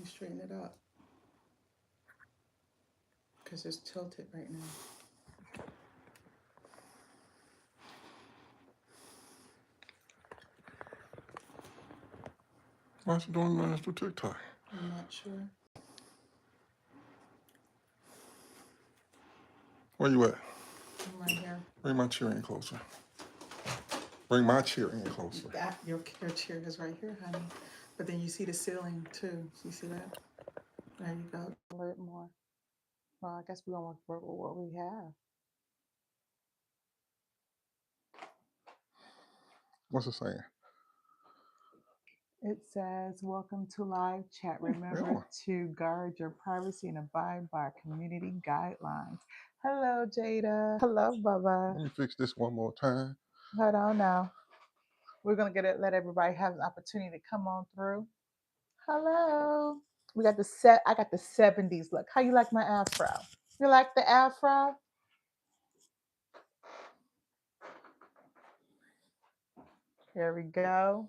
straighten it up because it's tilted right now. Why is it doing minus to TikTok? I'm not sure. Where you at? I'm right here. Bring my chair in closer. Bring my chair in closer. Your chair is right here, honey. But then you see the ceiling too. You see that? There you go. A little bit more. Well, I guess we don't want to work with what we have. What's it saying? It says, welcome to live chat. Remember Yeah. to guard your privacy and abide by community guidelines. Hello, Jada. Hello, Bubba. Let me fix this one more time. Hold on now. We're going to let everybody have an opportunity to come on through. Hello. We got I got the 70s look. How you like my afro? You like the afro? Here we go.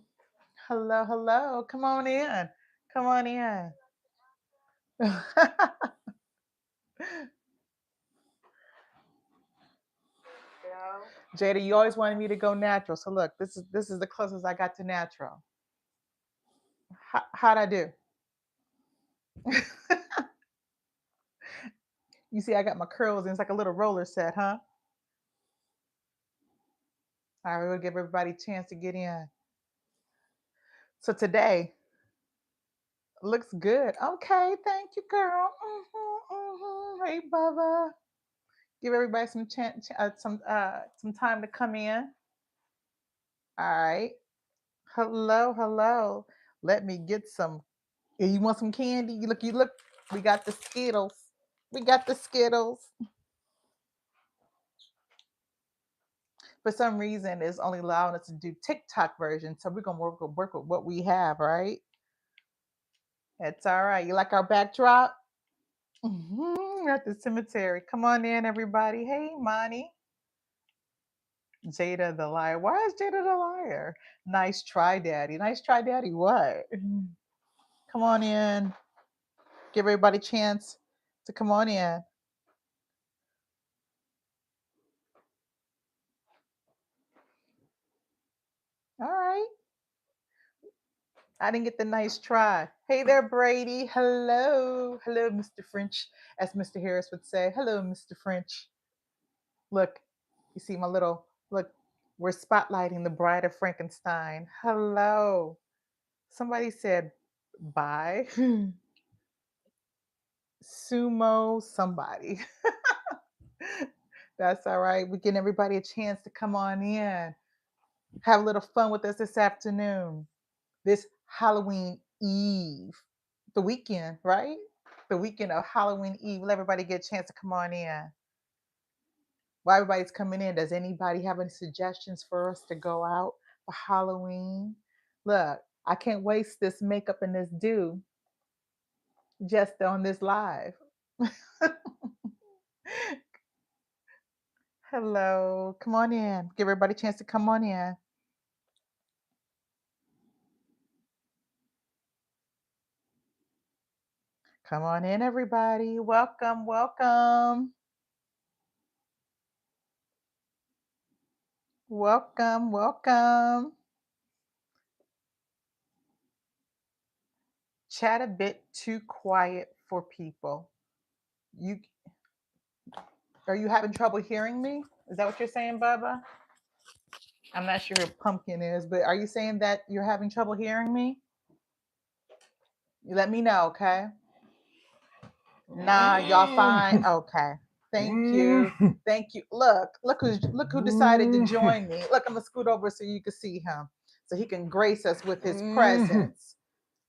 Hello, hello. Come on in. Come on in. Jada, you always wanted me to go natural. So look, this is the closest I got to natural. How'd I do? You see, I got my curls and it's like a little roller set, huh? All right, we'll give everybody a chance to get in. So today looks good. Okay, thank you, girl. Hey, Bubba. Give everybody some some time to come in. All right. Hello, hello. Let me get some. You want some candy? You look. We got the Skittles. We got the Skittles. For some reason, it's only allowing us to do TikTok version. So we're gonna work with what we have, right? It's all right. You like our backdrop? We're at the cemetery. Come on in, everybody. Hey, Monty. Jada the liar. Why is Jada the liar? Nice try, Daddy. Nice try, Daddy. What? Come on in. Give everybody a chance to come on in. All right. I didn't get the nice try. Hey there, Brady. Hello. Hello, Mr. French, as Mr. Harris would say. Hello, Mr. French. Look, you see my little, look, we're spotlighting the bride of Frankenstein. Hello. Somebody said bye. Sumo somebody. That's all right. We're getting everybody a chance to come on in. Have a little fun with us this afternoon. This Halloween Eve. The weekend, right? The weekend of Halloween Eve. Let everybody get a chance to come on in. While everybody's coming in, does anybody have any suggestions for us to go out for Halloween? Look, I can't waste this makeup and this do just on this live. Hello, come on in. Give everybody a chance to come on in. Come on in, everybody. Welcome, welcome. Welcome, welcome. Chat a bit too quiet for people. Are you having trouble hearing me? Is that what you're saying, Bubba? I'm not sure who Pumpkin is, but are you saying that you're having trouble hearing me? You let me know, okay? Nah, y'all fine. Okay. Thank you. Thank you. Look who decided to join me. Look, I'm gonna scoot over so you can see him. So he can grace us with his presence.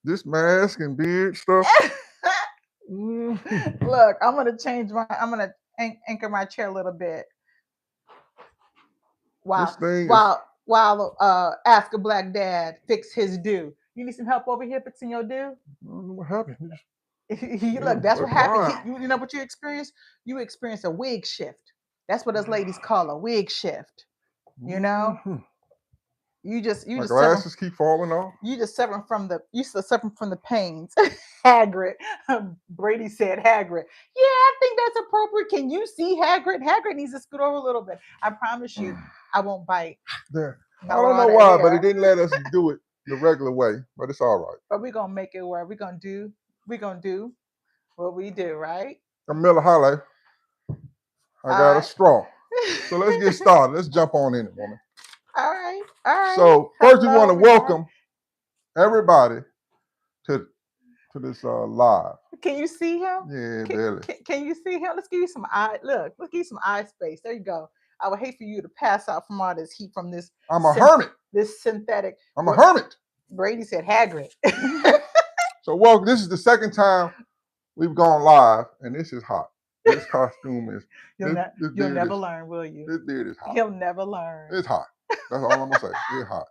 This mask and beard stuff. Look, I'm gonna anchor my chair a little bit. While Ask a Black Dad fix his do. You need some help over here fixing your do? I don't know what happened. Look, that's what happened. You know what you experienced? You experienced a wig shift. That's what us ladies call a wig shift. You know? My just suffering. glasses keep falling off. You just suffering from the pains. Hagrid. Brady said Hagrid. Yeah, I think that's appropriate. Can you see Hagrid? Hagrid needs to scoot over a little bit. I promise you, I won't bite. There. I Not with don't all know that why, but it hair. didn't let us do it the regular way. But it's all right. But we're gonna make it work. We're gonna do what we do, right? I'm Miller Holly. I All got a right. straw. So let's get started. Let's jump on in it, woman. All right. All right. So first, we Hello, want to everybody. welcome everybody to this live. Can you see him? Yeah, barely. Can you see him? Let's give you some eye. Look, let's give you some eye space. There you go. I would hate for you to pass out from all this heat from this. I'm a hermit. This synthetic. I'm a hermit. Brady said Hagrid. So welcome. This is the second time we've gone live, and this is hot. This costume is. You'll never is, learn, will you? This beard is hot. He'll never learn. It's hot. That's all I'm gonna say. It's hot.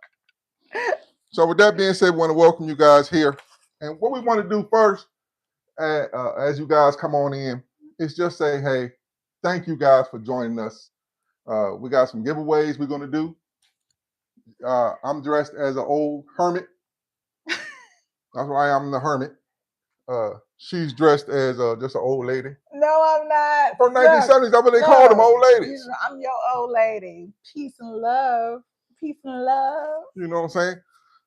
So with that being said, we want to welcome you guys here. And what we want to do first, as you guys come on in, is just say, hey, thank you guys for joining us. We got some giveaways we're going to do. I'm dressed as an old hermit. That's why I'm the hermit. She's dressed as just an old lady. No, I'm not. From 1970s, that's what they call them, old ladies. I'm your old lady. Peace and love. Peace and love. You know what I'm saying?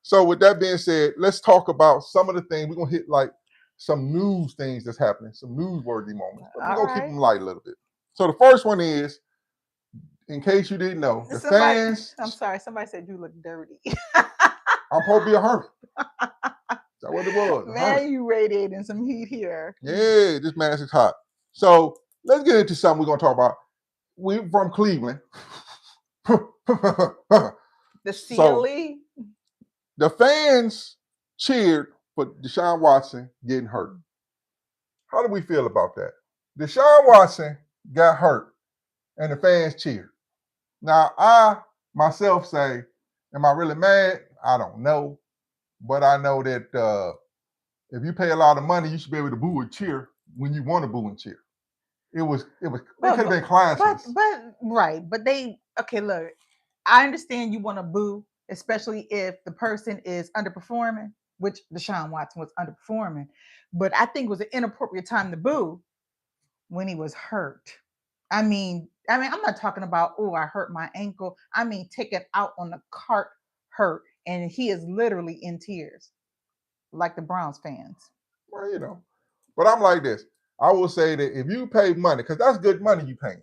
So with that being said, let's talk about some of the things. We're going to hit like some news things that's happening, some newsworthy moments. But we're going to keep them light a little bit. So the first one is, in case you didn't know, the fans. I'm sorry, somebody said you look dirty. I'm supposed to be a hermit. That's what it was. Man, you radiating some heat here. Yeah, this mask is hot. So let's get into something we're going to talk about. We're from Cleveland. The Sealy. So, the fans cheered for Deshaun Watson getting hurt. How do we feel about that? Deshaun Watson got hurt, and the fans cheered. Now, I myself say, am I really mad? I don't know. But I know that if you pay a lot of money, you should be able to boo and cheer when you want to boo and cheer. It could have been classless. But look, I understand you want to boo, especially if the person is underperforming, which Deshaun Watson was underperforming. But I think it was an inappropriate time to boo when he was hurt. I mean, I'm not talking about, oh, I hurt my ankle. I mean, take it out on the cart hurt, and he is literally in tears, like the Browns fans. Well, you know, but I'm like this. I will say that if you pay money, because that's good money you paying,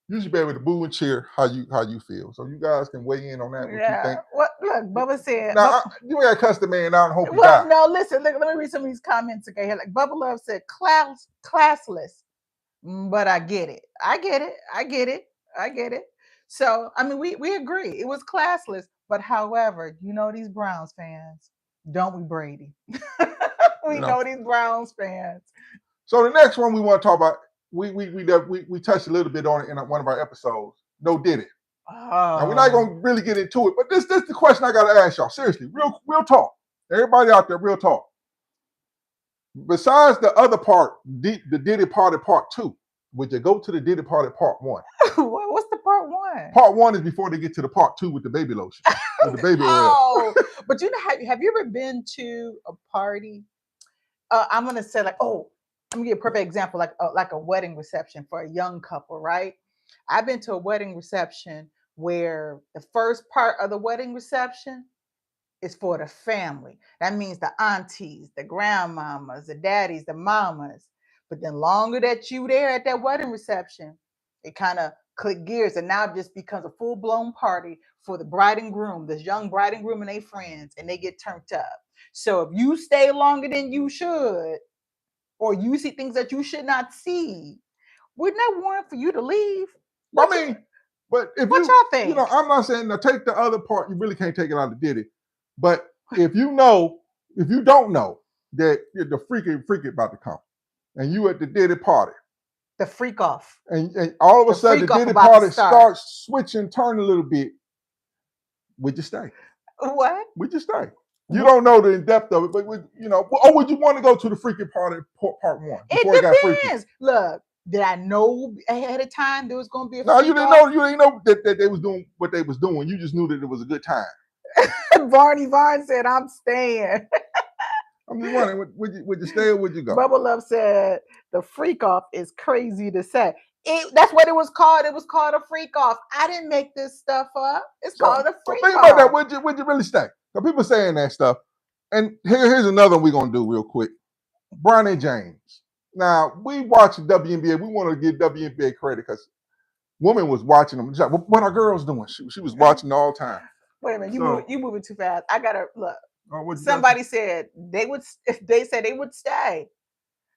you should be able to boo and cheer how you feel. So you guys can weigh in on that. What you think? What? Look, Bubba said. Now you got to cuss the man out and hope he Well, dies. no, listen. Look, let me read some of these comments again. Here, like Bubba Love said, classless. But I get it. I get it. So I mean, we agree it was classless. But however, you know these Browns fans, don't we, Brady? We know these Browns fans. So the next one we want to talk about, we touched a little bit on it in one of our episodes. No Diddy. Now we're not going to really get into it, but this is the question I got to ask y'all. Seriously, real talk. Everybody out there, real talk. Besides the other part, the Diddy Party Part 2, would you go to the Diddy Party Part 1? What's the Part 1? Part 1 is before they get to the Part 2 with the baby lotion, with the baby oil. But you know, have you ever been to a party? I'm gonna say like, I'm gonna give a perfect example, like a wedding reception for a young couple, right? I've been to a wedding reception where the first part of the wedding reception is for the family. That means the aunties, the grandmamas, the daddies, the mamas. But then longer that you there at that wedding reception, it kind of click gears, and now it just becomes a full-blown party for the bride and groom, this young bride and groom and their friends, and they get turned up. So if you stay longer than you should, or you see things that you should not see, wouldn't that warrant for you to leave? But if what y'all think? You know, I'm not saying to take the other part. You really can't take it out of Diddy. But if you don't know that the freaky about to come, and you at the Diddy party, the freak off, and all of a sudden the Diddy party starts switching, turn a little bit, would you stay? What? Would you stay? You don't know the depth of it, but would you want to go to the freaky party part 1? It depends. Look, did I know ahead of time there was going to be a? No, you didn't know. You didn't know that they was doing what they was doing. You just knew that it was a good time. Barney Vine said, I'm staying. I'm just wondering, would you stay or would you go? Bubba Love said, the freak off is crazy to say. That's what it was called. It was called a freak off. I didn't make this stuff up. It's called a So freak think off. about that. Would you really stay? So people saying that stuff. And here's another one we're going to do real quick. Bronny James. Now, we watch WNBA. We want to give WNBA credit because woman was watching them. What are girls doing? She was watching the all time. Wait a minute, you moving too fast. I gotta look. Oh, Somebody said they would. They said they would stay.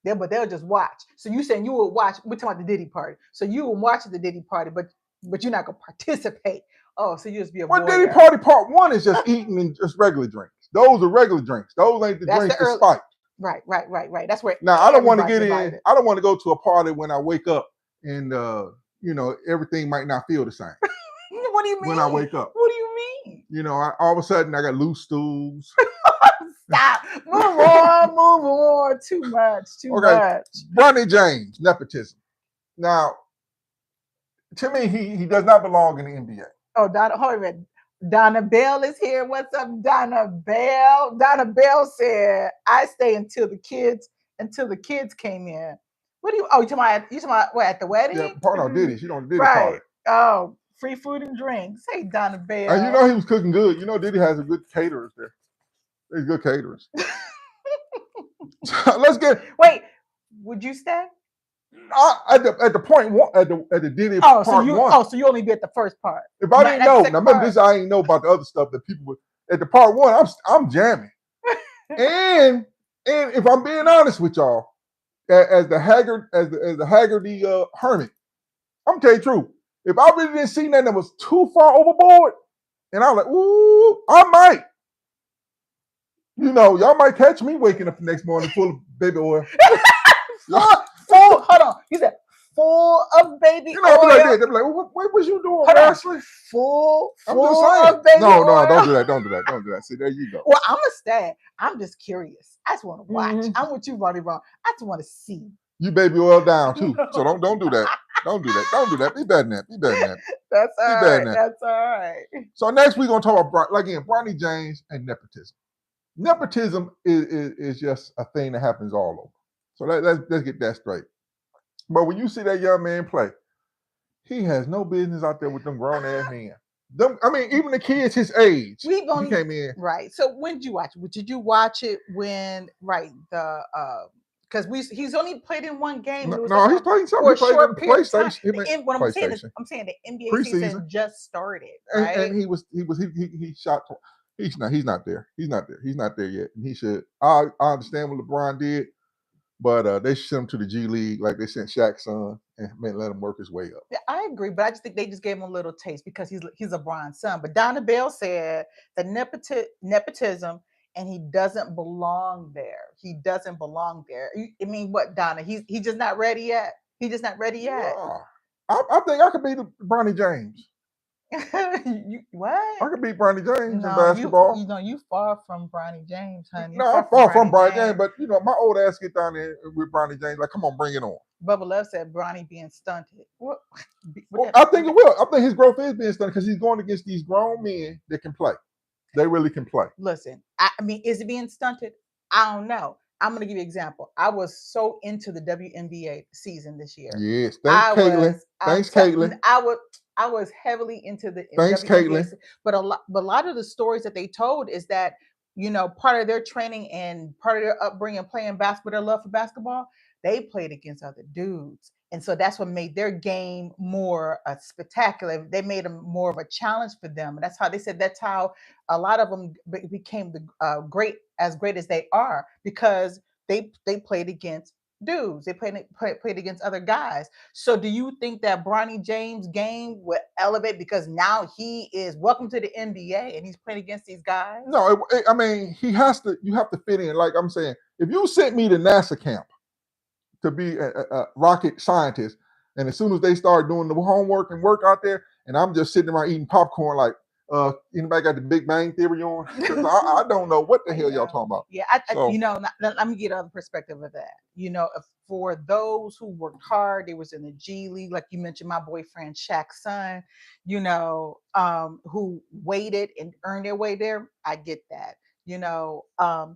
But they'll just watch. So you saying you will watch? We're talking about the Diddy party. So you will watch the Diddy party, but you're not gonna participate. Oh, so you just be a voyeur. Diddy party part one is just eating and just regular drinks. Those are regular drinks. Those ain't the drinks to spike. Right. That's where. Now I don't want to get in. I don't want to go to a party when I wake up and everything might not feel the same. What do you mean? When I wake up. What do you mean? All of a sudden I got loose stools. Stop. Move on. Too much. Bronny James, nepotism. Now, to me, he does not belong in the NBA. Oh, hold on. Donna Bell is here. What's up, Donna Bell? Donna Bell said, I stay until the kids came in. What do you talking about what, at the wedding? Yeah, part of Diddy. She don't Diddy party. Oh, free food and drinks. Hey, Donna Bell. And he was cooking good. Diddy has a good caterers there. There's good caterers. Let's get. Wait, would you stay? At the point one, at the Diddy part one. So you only be at the first part. If I didn't know, now remember this, I didn't know about the other stuff that people would. At the part one, I'm jamming. and if I'm being honest with y'all, as the Haggerty hermit, I'm telling you the truth. If I really didn't see nothing that was too far overboard, and I'm like, ooh, I might. Y'all might catch me waking up the next morning full of baby oil. Hold on. You said full of baby oil. They'll be like, what was you doing, Ashley? Full of baby oil. No, don't do that. See, there you go. Well, I'm gonna stay. I'm just curious. I just want to watch. Mm-hmm. I'm with you, Ronnie Ron. I just want to see. You baby oil down too. So don't do that. Don't do that. Be better than that. That's all right. That's all right. So next we're gonna talk about Bronny James and nepotism. Nepotism is just a thing that happens all over. So let's get that straight. But when you see that young man play, he has no business out there with them grown ass men. Even the kids his age. He came in. Right. So when did you watch it? Did you watch it when because he's only played in one game. No, he's playing something. He played in PlayStation. What I'm saying the NBA season just started. Right? And he shot. He's not there. He's not there yet. And he should. I understand what LeBron did, but they sent him to the G League like they sent Shaq's son and let him work his way up. Yeah, I agree, but I just think they just gave him a little taste because he's LeBron's son. But Donna Bell said the nepotism, and he doesn't belong there. He doesn't belong there. I mean, what, Donna? He's just not ready yet. He's just not ready yet. Yeah. I think I could be the Bronny James. What? I could beat Bronny James in basketball. You far from Bronny James, honey. No, I'm far from Bronny James, but my old ass get down there with Bronny James. Like, come on, bring it on. Bubba Love said Bronny being stunted. What I think it will. I think his growth is being stunted because he's going against these grown men that can play. They really can play. Listen, is it being stunted? I don't know. I'm going to give you an example. I was so into the WNBA season this year. Yes, thanks, Caitlin. I was heavily into the thanks, Caitlin. But a lot of the stories that they told is that part of their training and part of their upbringing playing basketball, their love for basketball, they played against other dudes. And so that's what made their game more spectacular. They made them more of a challenge for them. And that's how they said that's how a lot of them became the great as they are, because they played against dudes. They played against other guys. So do you think that Bronny James' game would elevate because now he is welcome to the NBA and he's playing against these guys? No, he has to. You have to fit in. Like I'm saying, if you sent me to NASA camp to be a rocket scientist, and as soon as they start doing the homework and work out there, and I'm just sitting around eating popcorn, like, Anybody got the Big Bang Theory on? Because I don't know what the hell y'all talking about. Yeah, So let me get another perspective of that. For those who worked hard, they was in the G League, like you mentioned, my boyfriend Shaq's son, who waited and earned their way there. I get that.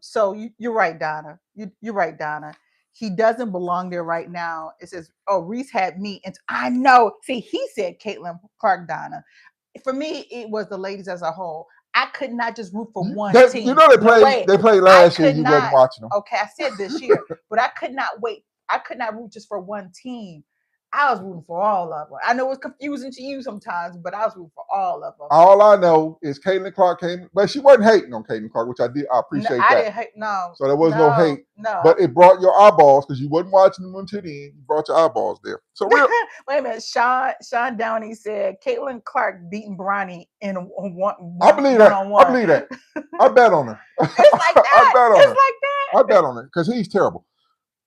So you're right, Donna. You're right, Donna. He doesn't belong there right now. It says, "Oh, Reese had me," and I know. See, he said Caitlin Clark, Donna. For me, it was the ladies as a whole. I could not just root for one team. They No played. way. They played I last year. could You wasn't not. watching them. Okay, I said this year, but I could not wait. I could not root just for one team. I was rooting for all of them. I know it's confusing to you sometimes, but I was rooting for all of them. All I know is Caitlin Clark came, but she wasn't hating on Caitlin Clark, which I appreciate that. Didn't hate. No. So there was no hate. No. But it brought your eyeballs because you wasn't watching them until the end. You brought your eyeballs there. So Wait a minute. Sean Downey said Caitlin Clark beating Bronny in one. I believe that. I believe that. I bet on her. It's like that. I bet on it's her. like that. I bet on her because he's terrible.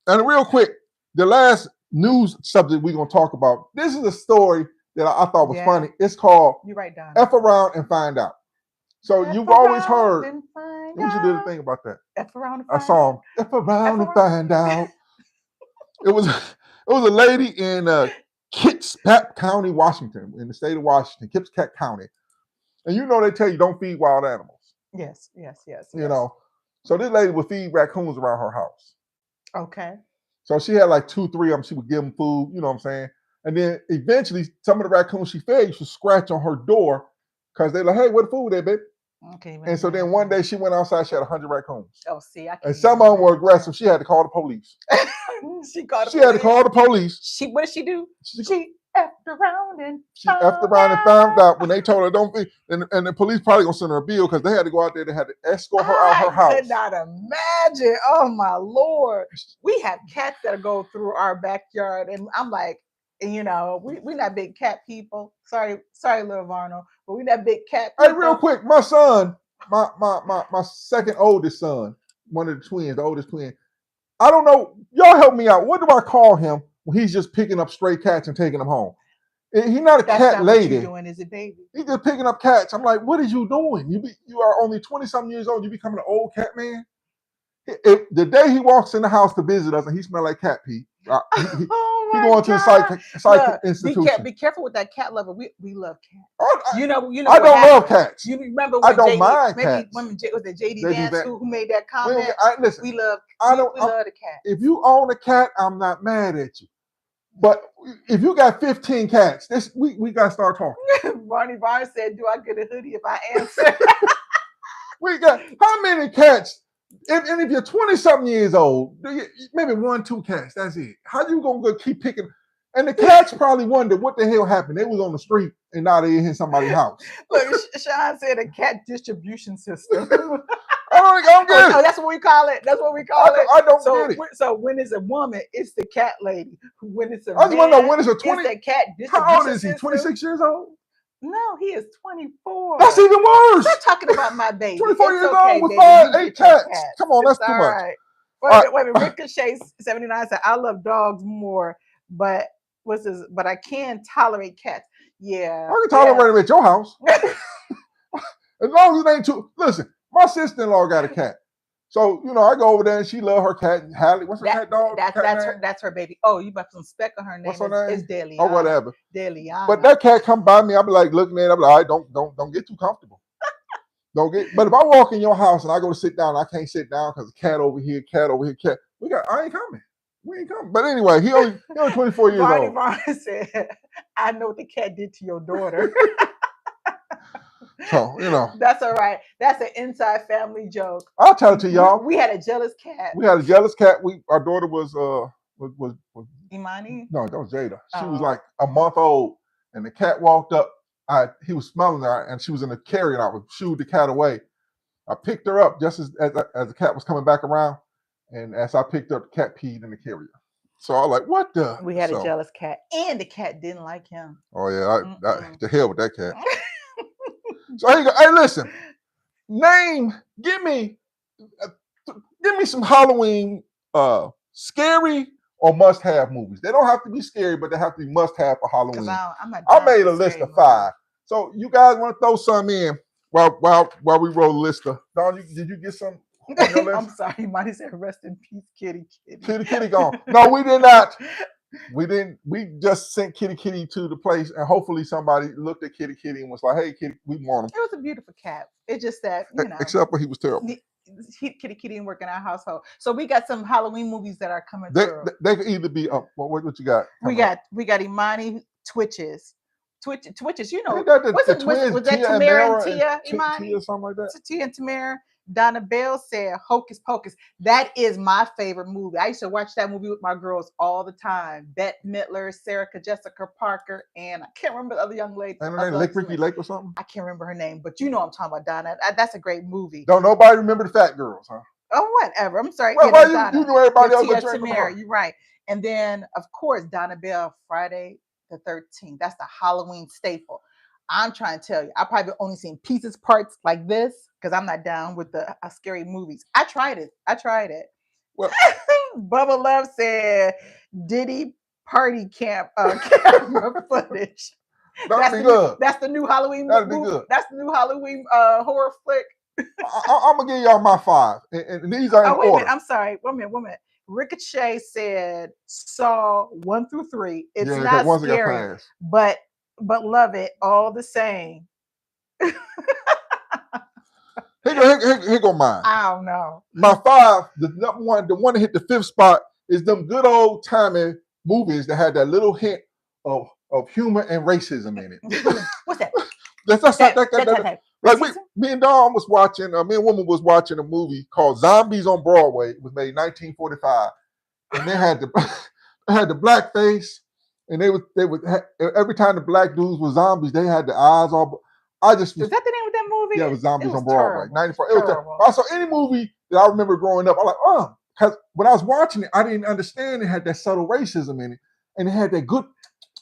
And real quick, the last news subject we're gonna talk about. This is a story that I thought was funny. It's called "You Right, Don." F Around and Find Out. So you've always heard. We should do the thing about that. F around and A song. F Around and Find Out. It was a lady in Kitsap County, Washington, in the state of Washington, Kitsap County. And they tell you don't feed wild animals. Yes. So this lady would feed raccoons around her house. Okay. So she had like 2, 3 of them. She would give them food, you know what I'm saying? And then eventually, some of the raccoons she fed used to scratch on her door because they're like, "Hey, what food there, babe?" Okay. And so then one day she went outside, she had 100 raccoons. Oh, see, and some of them were aggressive. She had to call the police. She had to call the police. What did she do? She effed around and found out when they told her don't feed. And the police probably gonna send her a bill because they had to go out there. They had to escort her out her house. I could not imagine. Oh my Lord. We have cats that go through our backyard, and I'm like, we're not big cat people. Sorry, little Varno, but we're not big cat people. Hey, real quick, my son, my second oldest son, one of the twins, the oldest twin. I don't know. Y'all help me out. What do I call him when he's just picking up stray cats and taking them home? He's not a cat lady. What you doing, is it, baby? He's just picking up cats. I'm like, what are you doing? You are only 20-something years old. You becoming an old cat man? The day he walks in the house to visit us and he smells like cat pee, he going to the psych institution. Be careful with that cat lover. We love cats. I don't love cats. You remember when I don't mind cats. Maybe was it JD Vance who made that comment? Listen, we love the cat. If you own a cat, I'm not mad at you. But if you got 15 cats, we got to start talking. Barney Barnes said, "Do I get a hoodie if I answer?" We got how many cats? And if you're 20-something years old, maybe 1, 2 cats. That's it. How you gonna keep picking? And the cats probably wonder what the hell happened. They was on the street and now they in somebody's house. Look, Sean said a cat distribution system. I don't get it. Oh, that's what we call it. That's what we call it. I don't get it. So when it's a woman, it's the cat lady. When it's a I just want to know when it's a 20. It's the cat distribution How old is he? system. 26 years old? No, he is 24. That's even worse. Stop talking about my baby. 24 years old with 8 cats. Come on, that's too much. Right. Wait a minute. Ricochet 79 said, "I love dogs more, but but I can tolerate cats." Yeah. I can tolerate them at your house. As long as it ain't too. Listen, my sister-in-law got a cat. So, I go over there and she love her cat. Hallie, what's her cat dog? That's her baby. Oh, you got some speck on her name. What's her name? It's Deliana. Or whatever. Deliana. But that cat come by me, I be like looking at it, I be like, all right, don't get too comfortable. But if I walk in your house and I go to sit down, I can't sit down because the cat over here, cat. I ain't coming. We ain't coming. But anyway, he only 24 years old. Barney said, "I know what the cat did to your daughter." So, That's all right. That's an inside family joke. I'll tell it to y'all. We had a jealous cat. Our daughter was Imani? No, that was Jada. She was like a month old, and the cat walked up. He was smelling her, and she was in the carrier, and I would shooed the cat away. I picked her up just as the cat was coming back around, and as I picked her up, the cat peed in the carrier. So I was like, what the? We had a jealous cat, and the cat didn't like him. Oh, yeah. To hell with that cat. So here you go. Hey, listen. Give me some Halloween scary or must-have movies. They don't have to be scary, but they have to be must-have for Halloween. I made a list of 5. So you guys want to throw some in while we roll the list of Don, did you get some on your list? I'm sorry, Monty said rest in peace, Kitty Kitty gone. No, we did not. We didn't. We just sent Kitty to the place, and hopefully somebody looked at Kitty and was like, "Hey, Kitty, we want him." It was a beautiful cat. It's just that, you know, Except for he was terrible. Kitty didn't work in our household. So we got some Halloween movies that are coming They through. they could either be what you got? We got Imani Twitches. Twitches, you know. Ain't that Was that Tia Tamara and Tia? Imani? Tia, something like that. Tia and Tamara. Donna Bell said Hocus Pocus. That is my favorite movie. I used to watch that movie with my girls all the time. Bette Midler, Sarah Jessica Parker, and I can't remember the other young lady. And her name Ricky Lake or something? I can't remember her name, but you know I'm talking about, Donna. That's a great movie. Don't nobody remember the Fat Girls, huh? Oh, whatever. I'm sorry. Well, you know everybody else but Tamara, you're right. And then, of course, Donna Bell, Friday the 13th. That's the Halloween staple. I'm trying to tell you, I probably only seen pieces, parts like this, because I'm not down with the scary movies. I tried it. Well, Bubba Love said Diddy party camp camera footage. That'd be good. That's the new Halloween movie. That'd be good. That's the new Halloween horror flick. I'm gonna give y'all my 5, and these are in order. Wait a minute. I'm sorry. One minute. Ricochet said Saw 1 through 3. It's not scary, but love it all the same. Here go mine. I don't know. My 5, the one that hit the 5th spot is them good old timey movies that had that little hint of humor and racism in it. What's that? Like me and Dawn was watching, me and woman was watching a movie called Zombies on Broadway. It was made in 1945, and they had the black face, and they would every time the black dudes were zombies, they had the eyes all. Is that the name of that movie? Yeah, it was Zombies on Broadway, 94. It was terrible. Also, any movie that I remember growing up, I'm like, because when I was watching it, I didn't understand it had that subtle racism in it, and it had that good.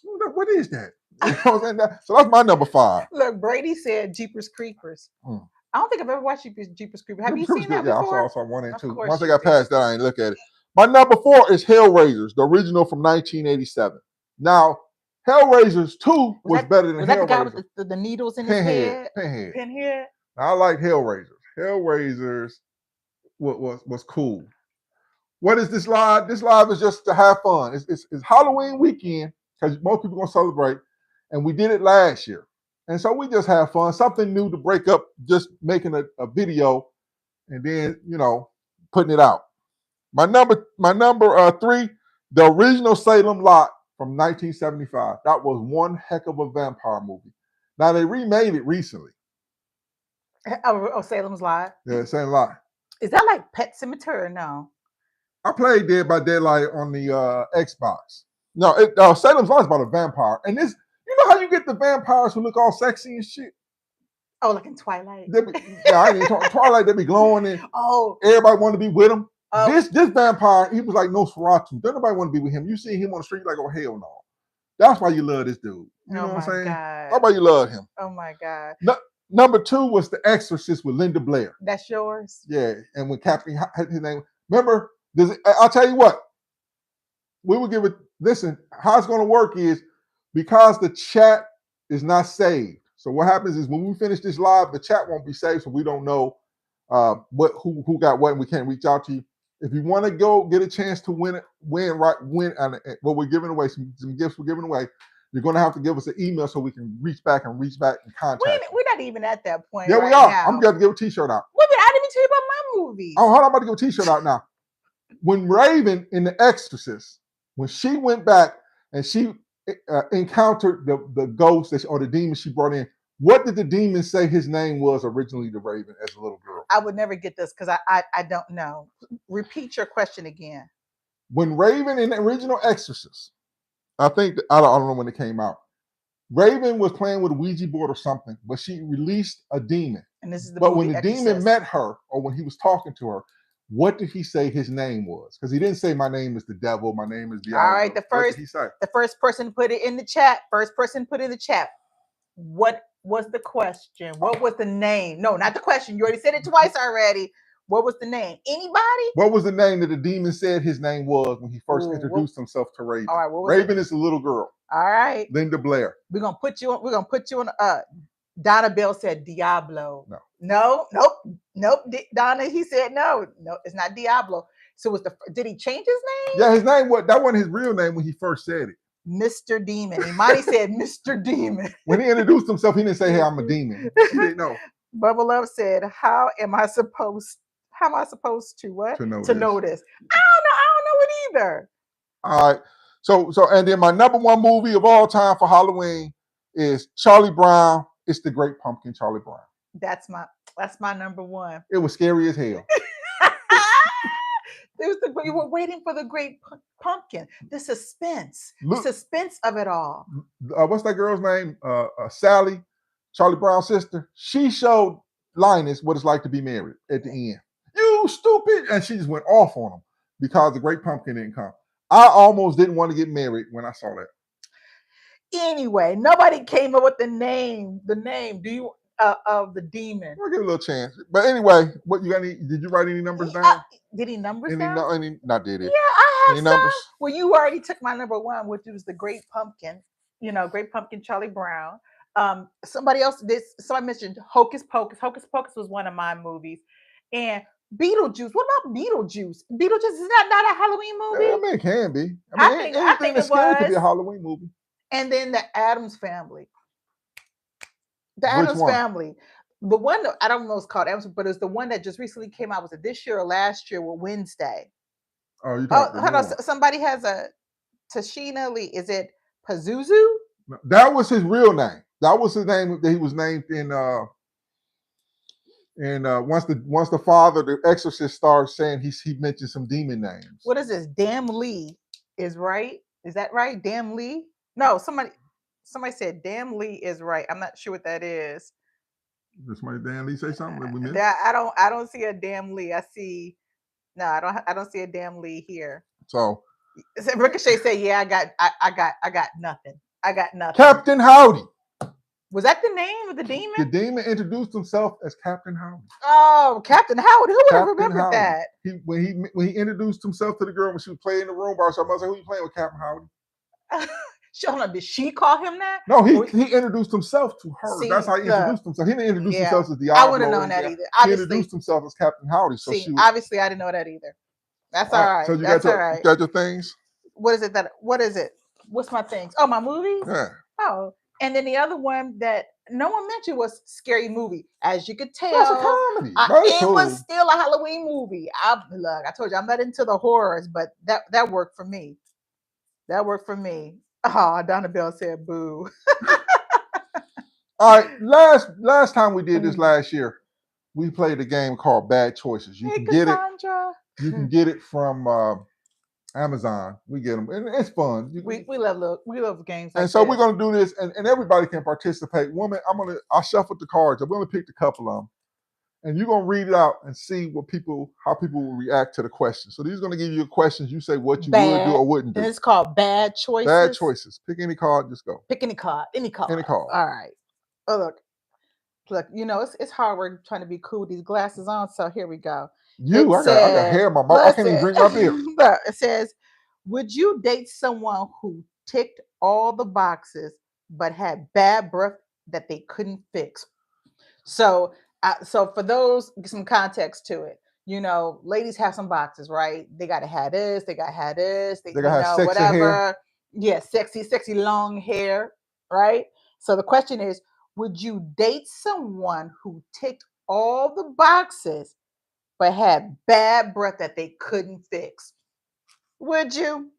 What is that? You know what I'm saying? So that's my number 5. Look, Brady said Jeepers Creepers. I don't think I've ever watched Jeepers Creepers. Have you seen that before? Yeah, I saw 1 and 2. Once I got past that, I ain't look at it. My number 4 is Hellraisers, the original from 1987. Now, Hellraisers 2 was better than Hellraisers. Was that the guy with the needles in his head? Pinhead. I like Hellraisers. Hellraisers was cool. What is this live? This live is just to have fun. It's Halloween weekend because most people are going to celebrate. And we did it last year. And so we just have fun, something new to break up, just making a video and then, putting it out. My number 3, the original Salem Lot from 1975. That was one heck of a vampire movie. Now they remade it recently. Oh, Salem's Lot? Yeah, Salem Lot. Is that like Pet Sematary or no? I played Dead by Daylight on the Xbox. No, Salem's Lot is about a vampire. And this, you know how you get the vampires who look all sexy and shit? Oh, like in Twilight. I didn't talk Twilight. They be glowing and everybody want to be with them. This vampire, he was like Nosferatu. Don't nobody want to be with him. You see him on the street, like, oh hell no. That's why you love this dude. You know what I'm saying? God. That's why you love him. Oh my God. Number 2 was The Exorcist with Linda Blair. That's yours? Yeah, and when Captain his name. Remember, I'll tell you what. We will give it. Listen, how it's going to work is because the chat is not saved. So what happens is when we finish this live, the chat won't be saved, so we don't know who got what, and we can't reach out to you. If you want to go get a chance to win what we're giving away, some gifts we're giving away, you're going to have to give us an email so we can reach back and contact. We're not even at that point. Yeah, we are. Now. I'm going to give a T-shirt out. Wait a minute, I didn't even tell you about my movie. Oh, hold on, I'm about to give a T-shirt out now. When Raven in The Exorcist, when she went back and she encountered the ghost or the demon she brought in, what did the demon say his name was originally to Raven as a little girl? I would never get this because I don't know. Repeat your question again. When Raven in the original Exorcist, I don't know when it came out. Raven was playing with a Ouija board or something, but she released a demon. And this is but when the demon met her, or when he was talking to her, what did he say his name was? Because he didn't say my name is the devil, my name is the. All right, the first person put it in the chat. What was the question? What was the name? No, not the question. You already said it twice already. What was the name? Anybody? What was the name that the demon said his name was when he first Ooh, introduced himself to Raven? All right, what was Raven it? is a little girl, All right. Linda Blair. We're gonna put you on. We're gonna put you on. Donna Bell said Diablo. No. No, nope, nope. Donna, he said no, no, it's not Diablo. So was the did he change his name? Yeah, his name that wasn't his real name when he first said it. Mr. Demon. Imani said Mr. Demon. When he introduced himself, he didn't say, "Hey, I'm a demon." He didn't know. Bubba Love said, How am I supposed to what? To know To this. know this. I don't know it either. All right. So and then my number one movie of all time for Halloween is Charlie Brown. It's the Great Pumpkin, Charlie Brown. That's my number one. It was scary as hell. You were waiting for the Great Pumpkin. The suspense. Look- the suspense of it all. What's that girl's name? Sally, Charlie Brown's sister. She showed Linus what it's like to be married at the end. You stupid! And she just went off on him because the Great Pumpkin didn't come. I almost didn't want to get married when I saw that. Anyway, nobody came up with the name. The name. Do you of the demon? I'll give it a little chance. But anyway, what you got? Did you write any numbers down? Did he numbers Any, down? no, not did it. Yeah, I have Any some. numbers? Well, you already took my number one, which was the Great Pumpkin. Great Pumpkin, Charlie Brown. Somebody else did. Somebody mentioned Hocus Pocus. Hocus Pocus was one of my movies, and Beetlejuice. What about Beetlejuice? Beetlejuice is not a Halloween movie. I mean, it can be. I think anything that's it scared could be a was. Halloween movie. And then the Addams Family. The Which Addams one? Family. The one that I don't know, it's called Addams, but it's the one that just recently came out. Was it this year or last year? With Wednesday. Oh, you Oh, talking hold on. about? Somebody has a Tashina Lee. Is it Pazuzu? That was his real name. That was his name that he was named in. Once the father, the exorcist, starts saying he mentioned some demon names. What is this? Damn Lee is right. Is that right? Damn Lee? No, somebody said Damn Lee is right. I'm not sure what that is. Did somebody Dan Lee say something that we missed? I don't see a Damn Lee. I don't see a Damn Lee here. So Ricochet said, "Yeah, I got nothing. I got nothing." Captain Howdy. Was that the name of the demon? The demon introduced himself as Captain Howdy. Oh, Captain Howdy. Who would have remembered that? When he introduced himself to the girl when she was playing in the room by herself, I was like, "Who you playing with, Captain Howdy?" Hold on, did she call him that? No, he introduced himself to her. See, that's how he introduced himself. He didn't introduce himself as Diablo. I wouldn't have known that either. He introduced himself as Captain Howdy. So obviously I didn't know that either. That's all right. So you That's got all right. You got your things? What is it? What's my things? Oh, my movies? Yeah. Oh. And then the other one that no one mentioned was Scary Movie. As you could tell, that's a comedy. It was still a Halloween movie. I told you I'm not into the horrors, but that worked for me. That worked for me. Oh, Donna Bell said boo. All right. Last time we did this last year, we played a game called Bad Choices. You can get it. You can get it from Amazon. We get them, and it's fun. We love games. Like and so we're gonna do this, and everybody can participate. Woman, I'll shuffle the cards. I'm gonna pick a couple of them, and you're gonna read it out and see how people will react to the question. So these are gonna give you questions. You say what you would do or wouldn't do. And it's called Bad Choices. Bad Choices. Pick any card. Just go. Pick any card. Any card. Any card. All right. Oh look. It's hard work trying to be cool with these glasses on. So here we go. I got hair in my mouth. I can't even drink my beer. It says, would you date someone who ticked all the boxes but had bad breath that they couldn't fix? So for those, some context to it. Ladies have some boxes, right? They gotta have this. They gotta have this. They gotta have sexy whatever. Hair. Yeah, sexy long hair, right? So the question is, would you date someone who ticked all the boxes but had bad breath that they couldn't fix? Would you?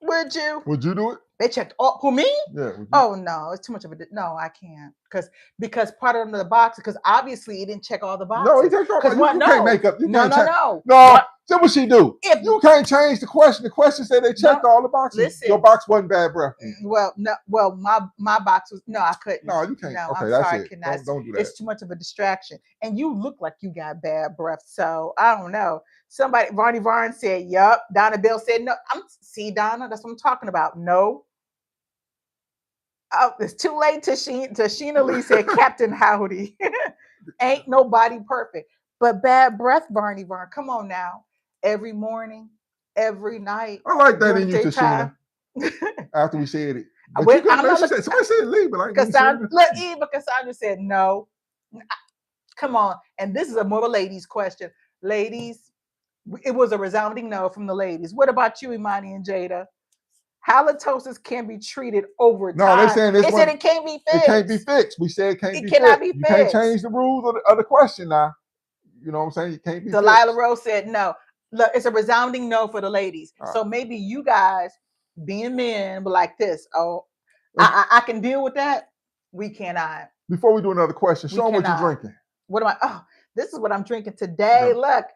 Would you do it? They checked all. Who, me? Yeah. Oh no, it's too much of a. No, I can't because part of the box, because obviously he didn't check all the boxes. No, he checked all the boxes. You can't make up. No. So what she do? If you can't change the question, the question said they checked all the boxes. Listen, your box wasn't bad breath. Well, no. Well, my box was. No, I couldn't. No, you can't. No, okay, I'm that's sorry, it. I cannot. Don't do that. It's too much of a distraction, and you look like you got bad breath. So I don't know. Ronnie Varn said, "Yup." Donna Bell said, "No." See, Donna, that's what I'm talking about. No. Oh, it's too late. Tashina Lee said, "Captain Howdy." Ain't nobody perfect. But bad breath, Barney Barn. Come on now. Every morning, every night, I like that during in the you, daytime. Tashina, after we said it. But you When couldn't I'm make, not she looking, said, somebody said leave, but I didn't say Cassandra, it. look, even Cassandra said no. Come on. And this is a more of a ladies' question. Ladies, it was a resounding no from the ladies. What about you, Imani and Jada? Halitosis can be treated over No, they time. saying this It said one, it can't be it can't be fixed. fixed. We said it can't It be cannot fixed. be You can't fixed. change the rules of the question now. You know what I'm saying? It can't be Delilah fixed. Rose said no. Look, it's a resounding no for the ladies. All right. So maybe you guys, being men, but like this. Oh, Let's, I can deal with that. We cannot. before we do another question, We show them what you're cannot. drinking. What am I? Oh, this is what I'm drinking today. The- Look,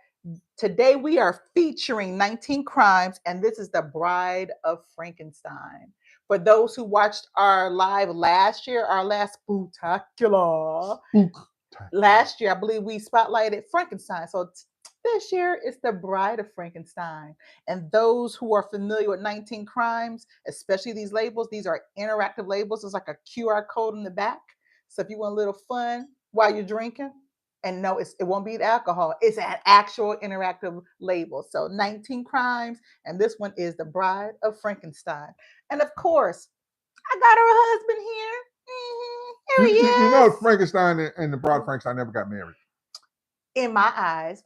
today we are featuring 19 Crimes, and this is the Bride of Frankenstein. For those who watched our live last year, our last Spooktacular, Spook. last year, I believe we spotlighted Frankenstein. So this year it's the Bride of Frankenstein. And those who are familiar with 19 Crimes, especially these labels, these are interactive labels. It's like a QR code in the back. So if you want a little fun while you're drinking, and no, it won't be alcohol. It's an actual interactive label. So 19 Crimes, and this one is the Bride of Frankenstein. And of course, I got her husband here. Here he You know, is. Frankenstein and the Bride of Frankenstein never got married. In my eyes,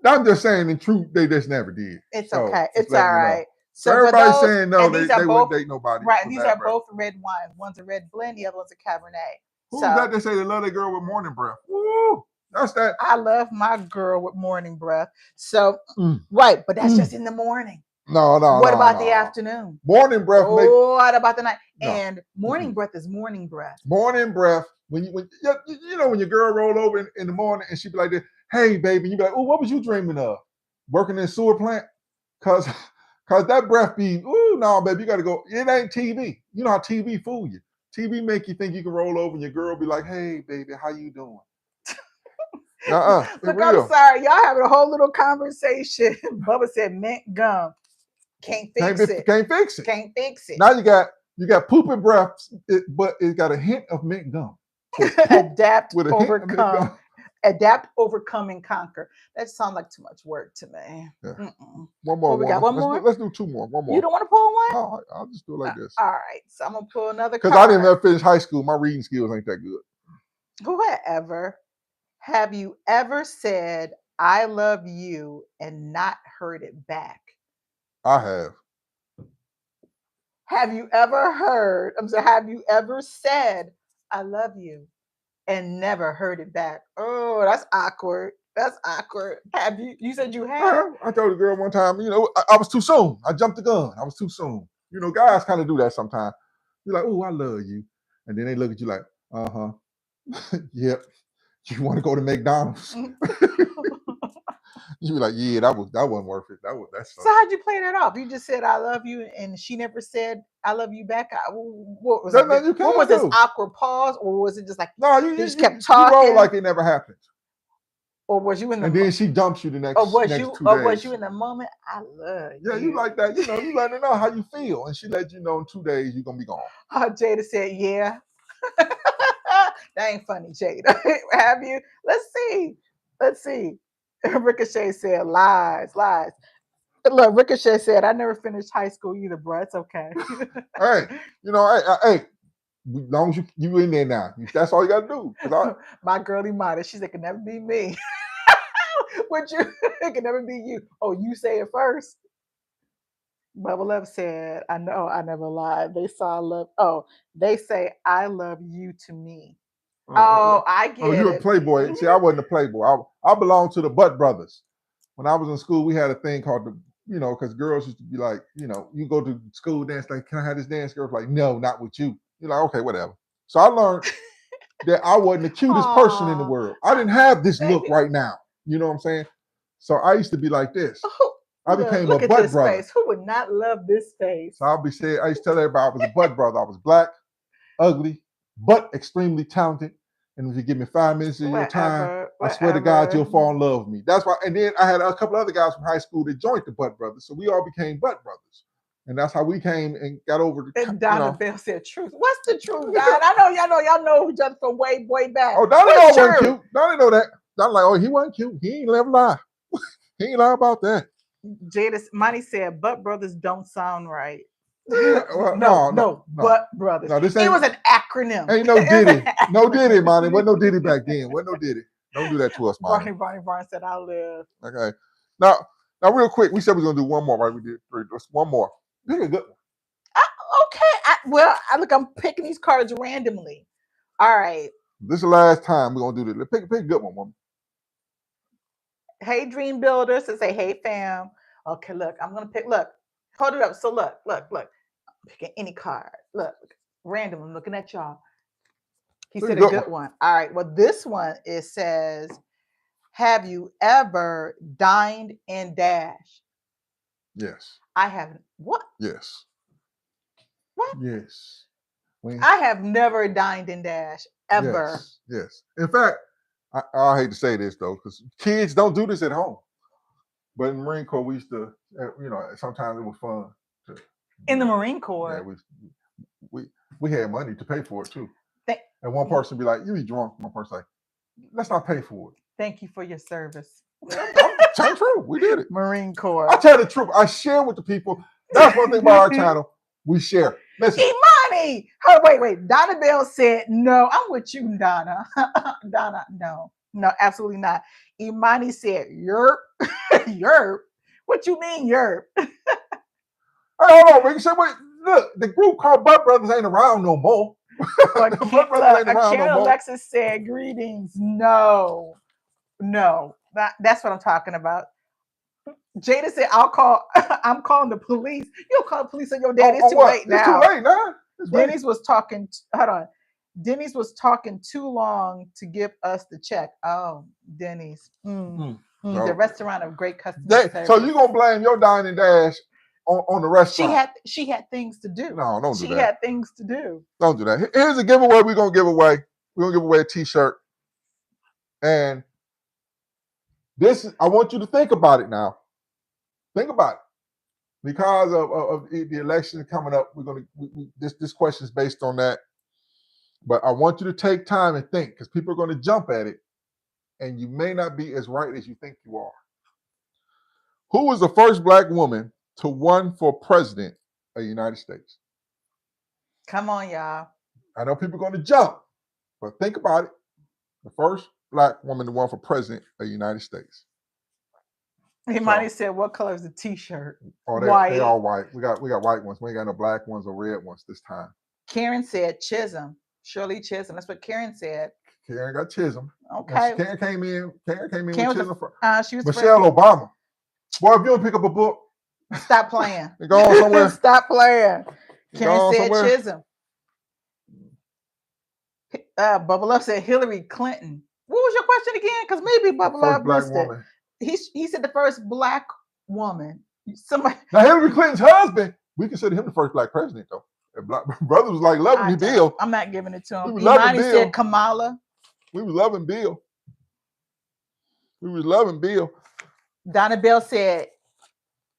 I'm just saying, in truth, they just never did. it's So okay. just It's all letting you know. right. So So for everybody those, saying no, and these are they both wouldn't date nobody right, and with these bad are breath. both red wines. One's a red blend, the other one's a Cabernet. Who's that? They say they love that girl with morning breath. Woo! That's that. I love my girl with morning breath. So right, but that's just in the morning. No. What about the afternoon? Morning breath make. What about the night? No. And morning breath is morning breath. Morning breath. When you know when your girl roll over in the morning and she be like this, hey baby, you be like, oh, what was you dreaming of? Working in a sewer plant? Cause that breath be, ooh, no, baby, you gotta go. It ain't TV. You know how TV fool you. TV make you think you can roll over and your girl be like, hey baby, how you doing? Look, I'm sorry, y'all having a whole little conversation. Bubba said mint gum. Can't fix it. Can't fix it. Can't fix it. Now you got pooping breath, but it got a hint of mint gum. So Adapt, overcome. Adapt, overcome, and conquer. That sounds like too much work to me. Yeah. One more. We got one more. Let's do two more. One more. You don't want to pull one? No, I'll just do it like this. All right. So I'm gonna pull another card. Because I didn't ever finish high school. My reading skills ain't that good. Whoever. Have you ever said "I love you" and not heard it back? I have. Have you ever heard? I'm sorry. Have you ever said "I love you" and never heard it back? Oh, that's awkward. That's awkward. Have you? You said you have. I told a girl one time, I was too soon. I jumped the gun. I was too soon. Guys kind of do that sometimes. You're like, oh, I love you. And then they look at you like, uh-huh. Yep. You want to go to McDonald's? You be like, yeah, that wasn't worth it. That's so how'd you play that off? You just said I love you, and she never said I love you back. What was it? What was this awkward pause, or was it just like no? You just kept talking, you roll like it never happened. Or was you in the? And then she dumps you the next. Or was 2 you? days. Or was you in the moment? I love you. Yeah, you like that. You let her know how you feel, and she let you know in 2 days you're gonna be gone. Jada said, "Yeah." That ain't funny, Jada. Have you? Let's see. Ricochet said, "Lies." Look, Ricochet said, "I never finished high school either, bro. It's okay." Hey, hey. As long as you in there now, that's all you gotta do. My girlie modest, she said, "It can never be me." Would you? It can never be you. Oh, you say it first. Bubba Love said, "I know, I never lied. They saw love. Oh, they say I love you to me." I get it. Oh, you a playboy. See, I wasn't a playboy. I belonged to the Butt Brothers. When I was in school, we had a thing called because girls used to be like, you go to school dance, like, can I have this dance? Girls like, no, not with you. You're like, okay, whatever. So I learned that I wasn't the cutest person in the world. I didn't have this look right now. You know what I'm saying? So I used to be like this. I became a butt brother. Face. Who would not love this face? So I used to tell everybody I was a butt brother. I was black, ugly, but extremely talented. And if you give me 5 minutes of your time, I swear to God, you'll fall in love with me. That's why. And then I had a couple other guys from high school that joined the Butt Brothers. So we all became Butt Brothers. And that's how we came and got over the. And Donna Bell said, "Truth. What's the truth, Don? I know y'all know each other from way back. Oh, Donna wasn't cute. Donna know that. I'm like, oh, he wasn't cute. He ain't never lie. He ain't lie about that. Monty said, "But brothers don't sound right." Well, No, no. but brothers. No, this It ain't was an acronym. ain't no It was an Diddy. No Diddy, acronym. Monty. Wasn't no Diddy back then. Wasn't no Diddy. Don't do that to us, Monty. Barney said, "I'll live." Okay. Now, real quick, we said we are gonna do one more, right? We did three. Just one more. Pick a good one. Okay. Look, I'm picking these cards randomly. All right. This is the last time we're gonna do this. Pick a good one, woman. Hey, Dream Builders, to say, hey, fam. Okay, look, I'm gonna pick. Look, hold it up. So look. I'm picking any card. Look, random. I'm looking at y'all. He said a good one. All right. Well, this one it says, "Have you ever dined and dashed?" Yes. I haven't. What? Yes. What? Yes. I have never dined and dashed ever. Yes. In fact, I hate to say this though, because kids don't do this at home. But in the Marine Corps, we used to, sometimes it was fun. In the Marine Corps, yeah, we had money to pay for it too. And one person be like, "You be drunk." One person like, "Let's not pay for it." Thank you for your service. I'm telling the truth. We did it. Marine Corps. I tell the truth. I share with the people. That's one thing about our channel. We share. Listen. Imani! Oh, wait. Donna Bell said, "No, I'm with you, Donna." Donna, no, absolutely not. Imani said, "Yerp." Yerp. What you mean, yerp? Hey, hold on, Ricky. So wait, look, the group called Butt Brothers ain't around no more. But Butt Brothers ain't around no more. Alexis said, "Greetings." No. That's what I'm talking about. Jada said, I'm calling the police. You'll call the police on your dad. It's too late now. It's too late now. Denny's was talking. Hold on. Denny's was talking too long to give us the check. Oh, Denny's. The restaurant of great customer service. So you're going to blame your dine and dash on the restaurant. She had things to do. No, don't do that. She had things to do. Don't do that. Here's a giveaway we're going to give away. We're going to give away a T-shirt. And I want you to think about it now. Think about it. Because of the election coming up, we're going to this question is based on that. But I want you to take time and think, because people are going to jump at it, and you may not be as right as you think you are. Who was the first Black woman to run for president of the United States? Come on, y'all. I know people are going to jump, but think about it. The first Black woman to run for president of the United States. He might have said, "What color is the T-shirt?" Oh, they all white. We got white ones. We ain't got no black ones or red ones this time. Karen said Chisholm. Shirley Chisholm. That's what Karen said. Karen got Chisholm. Okay. Karen came in with Chisholm. She was Michelle Obama. Boy, if you don't pick up a book, stop playing. Go on somewhere. Stop playing. Karen said Chisholm. Bubba Love said Hillary Clinton. What was your question again? Because maybe Bubba Love missed it. He said the first Black woman. Somebody. Now Hillary Clinton's husband, we consider him the first Black president though. Brother was like loving me, Bill. I'm not giving it to him. Imani said Kamala. We was loving Bill. Donna Bell said,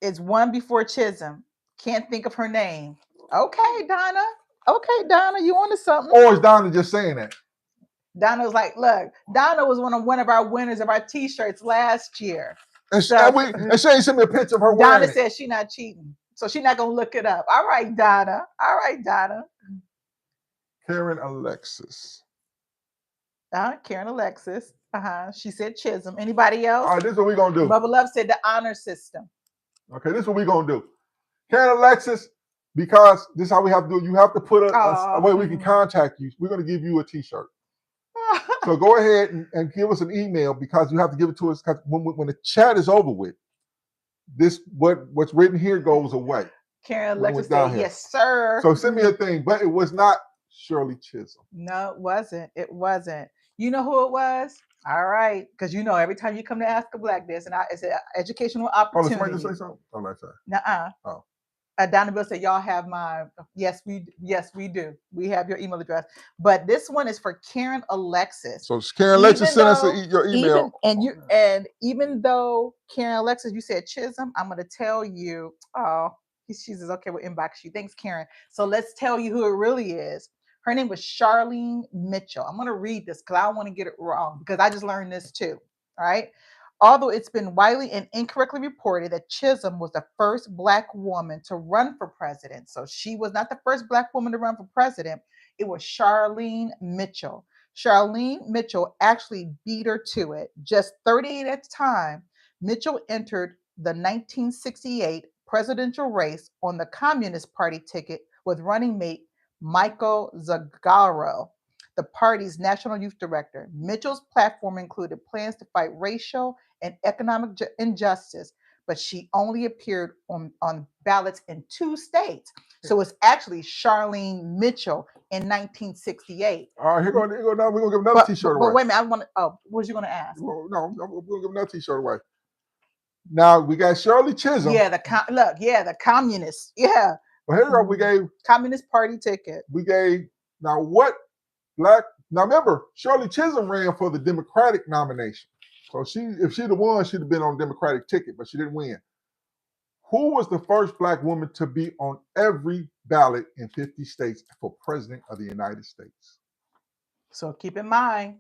"It's one before Chisholm. Can't think of her name." Okay, Donna. You wanted something? Or is Donna just saying that? Donna was like, "Look, Donna was one of our winners of our T-shirts last year." And she ain't sent me a picture of her wearing Donna said she's not cheating, so she's not gonna look it up. All right, Donna. Karen Alexis. Karen Alexis. She said Chisholm. Anybody else? All right, this is what we're gonna do. Bubba Love said the honor system. Okay, this is what we're gonna do. Karen Alexis, because this is how we have to do it. You have to put a way we can contact you. We're gonna give you a T-shirt. So go ahead and give us an email, because you have to give it to us, because when the chat is over with, what's written here goes away. Karen Alexis said, "Yes, sir." So send me a thing, but it was not Shirley Chisholm. No, it wasn't. You know who it was? All right, because every time you come to Ask a Black this, and it's an educational opportunity. Oh, let's say something. Oh, let's say. Nuh-uh. Oh. Donna Bill said, "Y'all have my." Yes, we do. We have your email address, but this one is for Karen Alexis. So Karen Alexis sent us your email, and even though Karen Alexis, you said Chisholm, I'm going to tell you. Oh, she says okay. We'll inbox you. Thanks, Karen. So let's tell you who it really is. Her name was Charlene Mitchell. I'm going to read this because I don't want to get it wrong because I just learned this too. All right. Although it's been widely and incorrectly reported that Chisholm was the first Black woman to run for president. So she was not the first Black woman to run for president. It was Charlene Mitchell. Charlene Mitchell actually beat her to it. Just 38 at the time, Mitchell entered the 1968 presidential race on the Communist Party ticket with running mate Michael Zagaro, the party's national youth director. Mitchell's platform included plans to fight racial and economic injustice, but she only appeared on ballots in 2 states. So it's actually Charlene Mitchell in 1968. All right, here go now. We're gonna give another T-shirt away. But wait a minute, I want to. Oh, what was you going to ask? Well, no, we're gonna give another T-shirt away. Now we got Shirley Chisholm. Yeah, the communists. Yeah. Well, here we go. We gave Communist Party ticket. We gave now what Black. Now remember, Shirley Chisholm ran for the Democratic nomination. So if she'd have won, she'd have been on the Democratic ticket, but she didn't win. Who was the first Black woman to be on every ballot in 50 states for president of the United States? So keep in mind,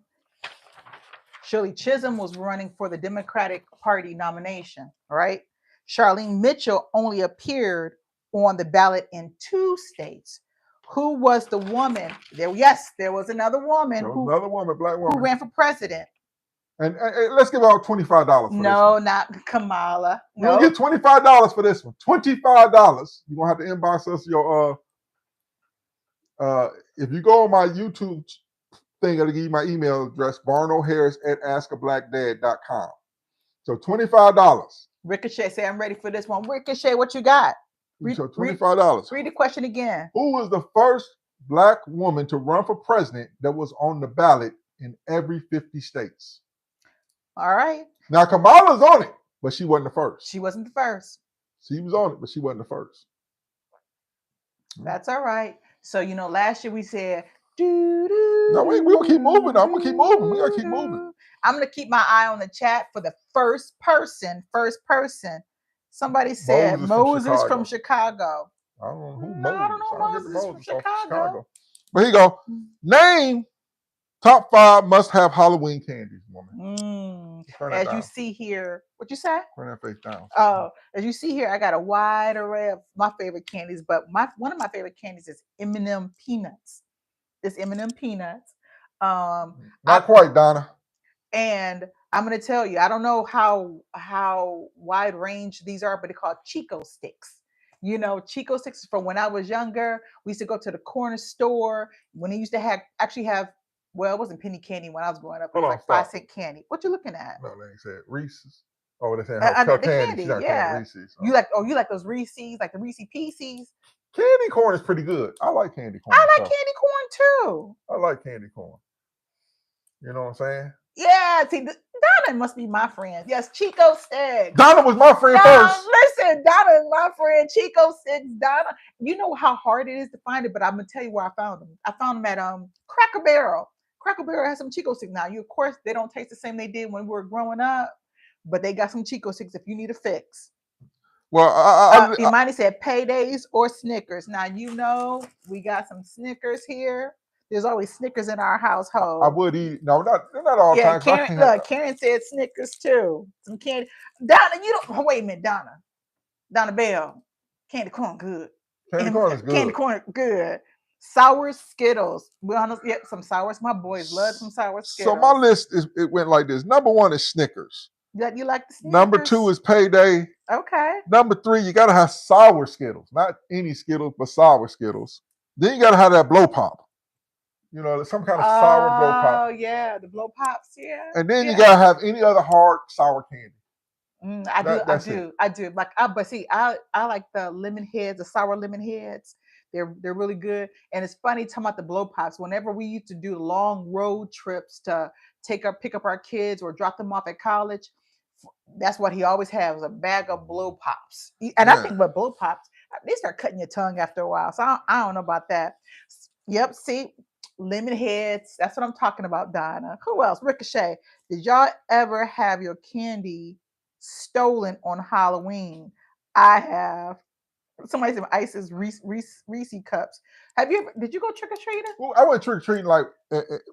Shirley Chisholm was running for the Democratic Party nomination, right? Charlene Mitchell only appeared on the ballot in 2 states. Who was the woman? There was another woman. Another woman, Black woman, who ran for president. And let's give out $25 for no, not Kamala. No, we'll get $25 for this one. $25. You're gonna have to inbox us your if you go on my YouTube thing, I'll give you my email address, barnoharris@askablackdad.com. So $25. Ricochet, say I'm ready for this one. Ricochet, what you got? So $25. Read the question again. Who was the first Black woman to run for president that was on the ballot in every 50 states? All right. Now Kamala's on it, but she wasn't the first. She wasn't the first. She was on it, but she wasn't the first. That's all right. So last year we said, no, we're gonna keep moving. I'm gonna keep moving. We gotta keep moving. I'm gonna keep my eye on the chat for the first person. Somebody said Moses from Chicago. I don't know who Moses. I don't know Moses from Chicago. But here you go. Name top 5 must-have Halloween candies, woman. As you see here, what you say? Turn that face down. Oh, as you see here, I got a wide array of my favorite candies, but one of my favorite candies is M&M peanuts. It's M&M peanuts. Not quite, Donna. And I'm gonna tell you, I don't know how wide range these are, but they're called Chico sticks. Chico sticks is from when I was younger. We used to go to the corner store when they used to actually have. Well, it wasn't penny candy when I was growing up. It was like 5-cent candy. What you looking at? No, they said Reese's. Oh, they said the candy. Yeah. Reese's. You like those Reese's, like the Reese Pieces? Candy corn is pretty good. I like candy corn. I like candy corn too. I like candy corn. You know what I'm saying? Yeah. See, Donna must be my friend. Yes, Chico sticks. Donna was my friend first. Listen, Donna is my friend. Chico sticks. Donna, you know how hard it is to find it, but I'm gonna tell you where I found them. I found them at Cracker Barrel. Cracker Barrel has some Chico sticks now. Of course, they don't taste the same they did when we were growing up, but they got some Chico sticks if you need a fix. Well, Imani said paydays or Snickers. Now we got some Snickers here. There's always Snickers in our household. I would eat. No, not all the time. Karen said Snickers too. Some candy. Donna, wait a minute, Donna Bell. Candy corn good. Candy corn is good. Candy corn good. Sour Skittles. Some sours. My boys love some sour Skittles. So my list it went like this. Number 1 is Snickers. You like the Snickers? Number 2 is Payday. Okay. Number 3, you gotta have sour Skittles, not any Skittles, but sour Skittles. Then you gotta have that blow pop. Some kind of sour blow pop. Oh yeah, the blow pops. Yeah. And then you gotta have any other hard sour candy. I do. But see, I like the lemon heads, the sour lemon heads. They're really good. And it's funny talking about the blow pops. Whenever we used to do long road trips to pick up our kids or drop them off at college, that's what he always had was a bag of blow pops. And I think with blow pops, they start cutting your tongue after a while. So I don't know about that. Yep. See, lemon heads. That's what I'm talking about, Donna. Who else? Ricochet. Did y'all ever have your candy stolen on Halloween? I have. Somebody said Ice's Reese cups. Did you go trick or treating? Well, I went trick or treating like,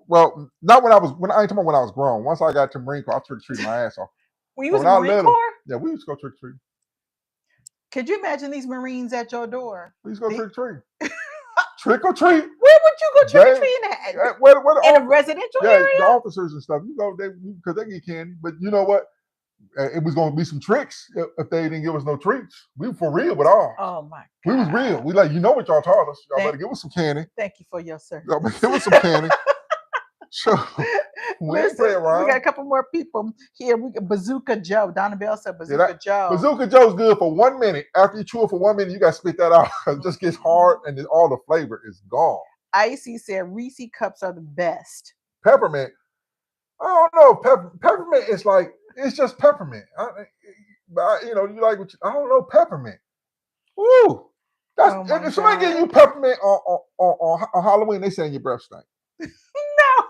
well, not when I was when I ain't talking about when I was grown. Once I got to Marine Corps, I trick or treated my ass off. When you But was when in I was Marine little, Corps? yeah, we used to go trick or treating. Could you imagine these Marines at your door? We used to go The- trick or treating. Trick or treat. Where would you go trick or They, treating at? where the In a officers, residential yeah, the area? officers and stuff. You go, because they get candy. But you know what? It was going to be some tricks if they didn't give us no treats. We were for real with ours. Oh my We was God. real. We like, you know what y'all taught us. Y'all Thank, better give us some candy. thank you for your Y'all better service. give us some candy. So we ain't play Listen, we got a around. couple more people here. We got Bazooka Joe. Donna Bell said Yeah, Bazooka Joe. Bazooka Joe's good for 1 minute. After you chew it for 1 minute, you got to spit that out. It just gets hard and then all the flavor is gone. Icy said Reese cups are the best. Peppermint. I don't know. Peppermint is like, it's just peppermint. You know, you like what I don't know, peppermint. Woo. That's Oh my if somebody give you God. peppermint on Halloween, they saying your breath stink.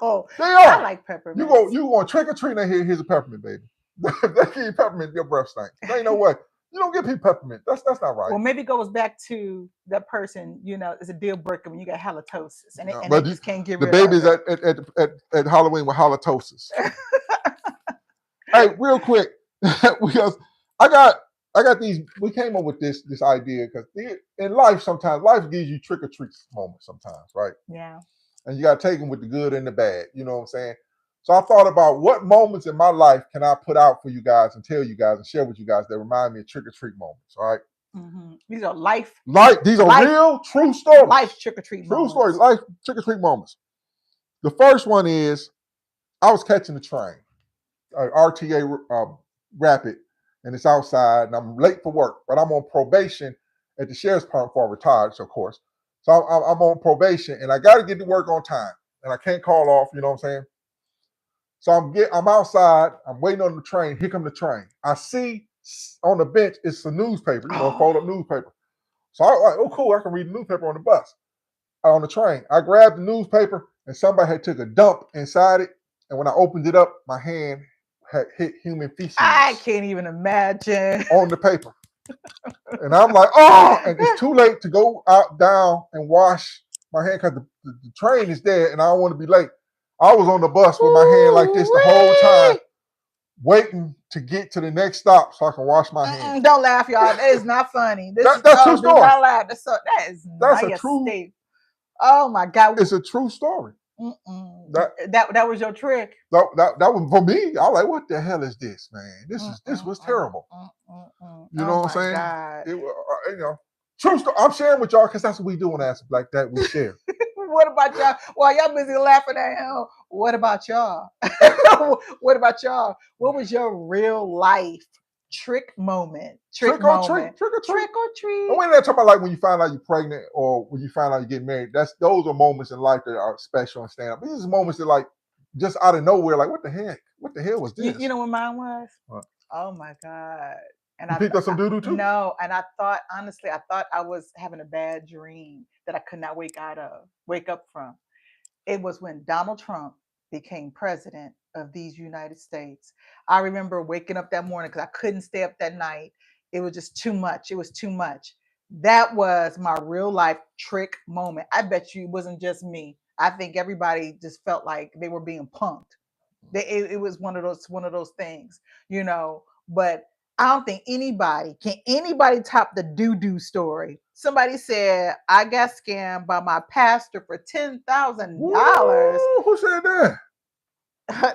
No, They I are. like You peppermints. going trick or treat and here's a peppermint, baby. They give you peppermint, your breath stink. There ain't no way. You don't give people peppermint. That's not right. Well, maybe it goes back to that person, it's a deal breaker when you got halitosis and they But just can't get the rid of babies it. at Halloween with halitosis. Hey, real quick, because I got these. We came up with this idea because in life sometimes life gives you trick or treat moments sometimes, right? Yeah. And you got to take them with the good and the bad. You know what I'm saying? So I thought about what moments in my life can I put out for you guys and tell you guys and share with you guys that remind me of trick or treat moments. All right. Mm-hmm. These are life. These are real, true stories. Life trick or treat True moments. stories. Life trick or treat moments. The first one is I was catching the train, RTA Rapid, and it's outside, and I'm late for work, but I'm on probation at the sheriff's department before I retired, so of course. So I'm on probation, and I got to get to work on time, and I can't call off. You know what I'm saying? So I'm outside. I'm waiting on the train. Here come the train. I see on the bench it's a newspaper, a fold up newspaper. So I'm like, oh cool, I can read the newspaper on the bus, on the train. I grabbed the newspaper, and somebody had took a dump inside it. And when I opened it up, my hand had hit human feces. I can't even imagine. On the paper. And I'm like, oh, and it's too late to go down and wash my hand because the train is there and I don't want to be late. I was on the bus with my hand like this the whole time, waiting to get to the next stop so I can wash my hands. Don't laugh, y'all. That is not funny. That's true story. Do not laugh. That is That's nasty. a true. Oh my God. It's a true story. That was your trick. That was for me. I was like, what the hell is this, man? This was terrible. You know what I'm saying? God. True story. I'm sharing with y'all because that's what we do on Ask Like That. We share. What about y'all? While y'all busy laughing at him, what about y'all? What about y'all? What was your real life trick moment? Trick or treat. Trick or treat. And we're not talking about like when you find out you're pregnant or when you find out you get married. Those are moments in life that are special and stand up. These are moments that like just out of nowhere, like what the heck? What the hell was this? You know what mine was? What? Oh my God. And you picked up some doo-doo too? No, and I thought I was having a bad dream that I could not wake up from. It was when Donald Trump became president of these United States. I remember waking up that morning because I couldn't stay up that night. It was just too much. It was too much. That was my real life trick moment. I bet you it wasn't just me. I think everybody just felt like they were being punked. It was one of those things, But I don't think anybody top the doo-doo story. Somebody said I got scammed by my pastor for $10,000. Who said that?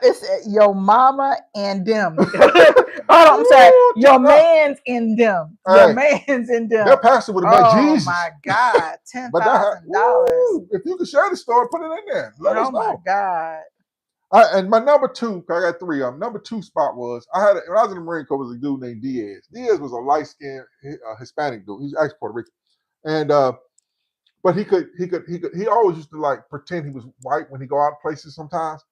It said your mama and them. I'm sorry, your man's in them. Your man's in them. That pastor would have met Jesus. Oh my God, $10,000. If you could share the story, put it in there. Let us know. Oh my God. And my number two, I got three of them. Number two spot was when I was in the Marine Corps, was a dude named Diaz. Diaz was a light skinned Hispanic dude. He's actually Puerto Rican, and but he always used to like pretend he was white when he go out places sometimes.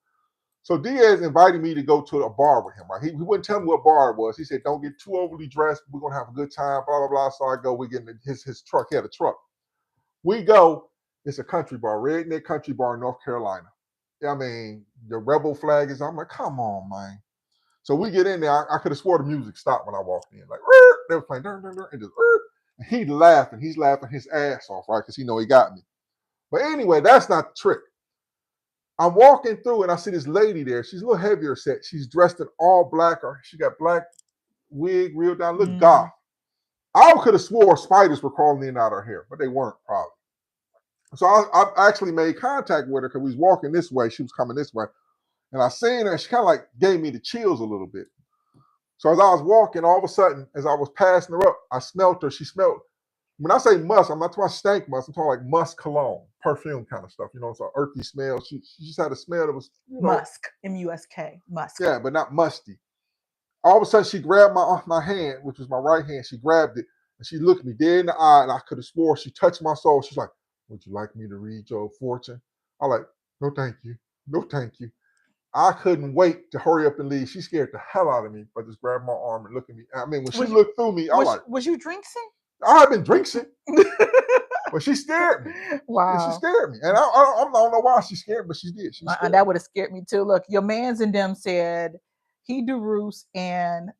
So Diaz invited me to go to a bar with him. Right, he wouldn't tell me what bar it was. He said, "Don't get too overly dressed. We're gonna have a good time." Blah blah blah. So I go. We get in his truck. He had a truck. We go. It's a country bar, redneck country bar in North Carolina. I mean, the rebel flag is. I'm like, come on, man. So we get in there. I could have swore the music stopped when I walked in. Like, they were playing, and just, And he's laughing his ass off, right? Because he know he got me. But anyway, that's not the trick. I'm walking through and I see this lady there. She's a little heavier set. She's dressed in all black, or she got black wig, real down, look goth. I could have swore spiders were crawling in and out of her hair, but they weren't probably. So I actually made contact with her because we was walking this way. She was coming this way. And I seen her, and she kind of like gave me the chills a little bit. So as I was walking, all of a sudden, as I was passing her up, I smelled her. She smelled, when I say musk, I'm not talking about stank musk. I'm talking like musk cologne, perfume kind of stuff. You know, it's an earthy smell. She just had a smell that was, musk, M-U-S-K, musk. Yeah, but not musty. All of a sudden, she grabbed my hand, which was my right hand. She grabbed it, and she looked me dead in the eye, and I could have swore she touched my soul. She's like, "Would you like me to read your fortune?" I'm like, "No, thank you. No, thank you." I couldn't wait to hurry up and leave. She scared the hell out of me, but just grabbed my arm and looked at me. I mean, when she looked through me, I was like, "Was you drinking?" I had been drinking, but she scared me. Wow, yeah, she scared me, and I don't know why she scared, but she did. She scared that would have scared me too. Look, your man's and them said he do roofs, and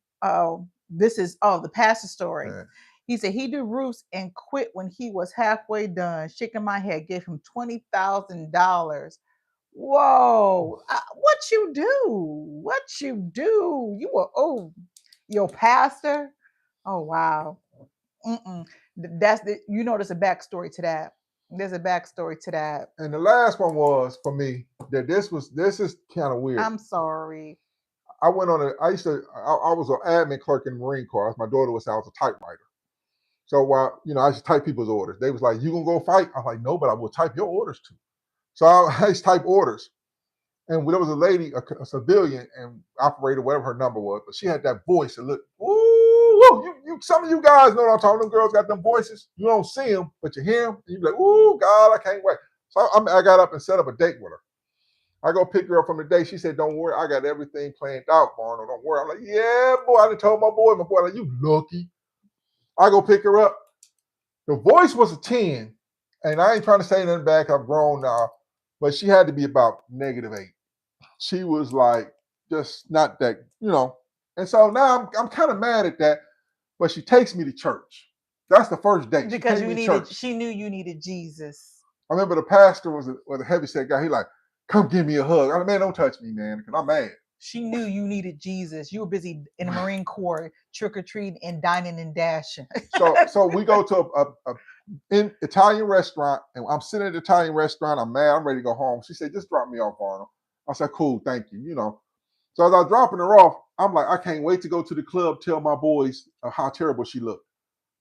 this is the pastor story. Yeah. He said he did roofs and quit when he was halfway done. Shaking my head, gave him $20,000. Whoa, what you do? What you do? You were your pastor? Oh wow. That's there's a backstory to that. There's a backstory to that. And the last one was for me that this is kind of weird. I'm sorry. I went on I was an admin clerk in the Marine Corps. My daughter I was a typewriter. So while I used to type people's orders, they was like, "You gonna go fight?" I'm like, "No, but I will type your orders too." So I used to type orders. And there was a lady, a civilian and operator, whatever her number was, but she had that voice that looked, ooh, some of you guys know what I'm talking about. Them girls got them voices. You don't see them, but you hear them. And you be like, ooh, God, I can't wait. So I got up and set up a date with her. I go pick her up from the date. She said, "Don't worry, I got everything planned out, Arnold. Don't worry." I'm like, "Yeah, boy." I done told my boy, like, "You lucky." I go pick her up. The voice was a 10. And I ain't trying to say nothing back. I'm grown now. But she had to be about -8. She was like just not that, And so now I'm kind of mad at that. But she takes me to church. That's the first date. Because she knew you needed Jesus. I remember the pastor was a heavyset guy. He like, "Come give me a hug." I'm like, "Man, don't touch me, man, because I'm mad." She knew you needed Jesus. You were busy in the Marine Corps, trick or treating and dining and dashing. So we go to an Italian restaurant, and I'm sitting at the Italian restaurant. I'm mad. I'm ready to go home. She said, "Just drop me off, Arnold." I said, "Cool, thank you." So as I was dropping her off, I'm like, I can't wait to go to the club, tell my boys how terrible she looked.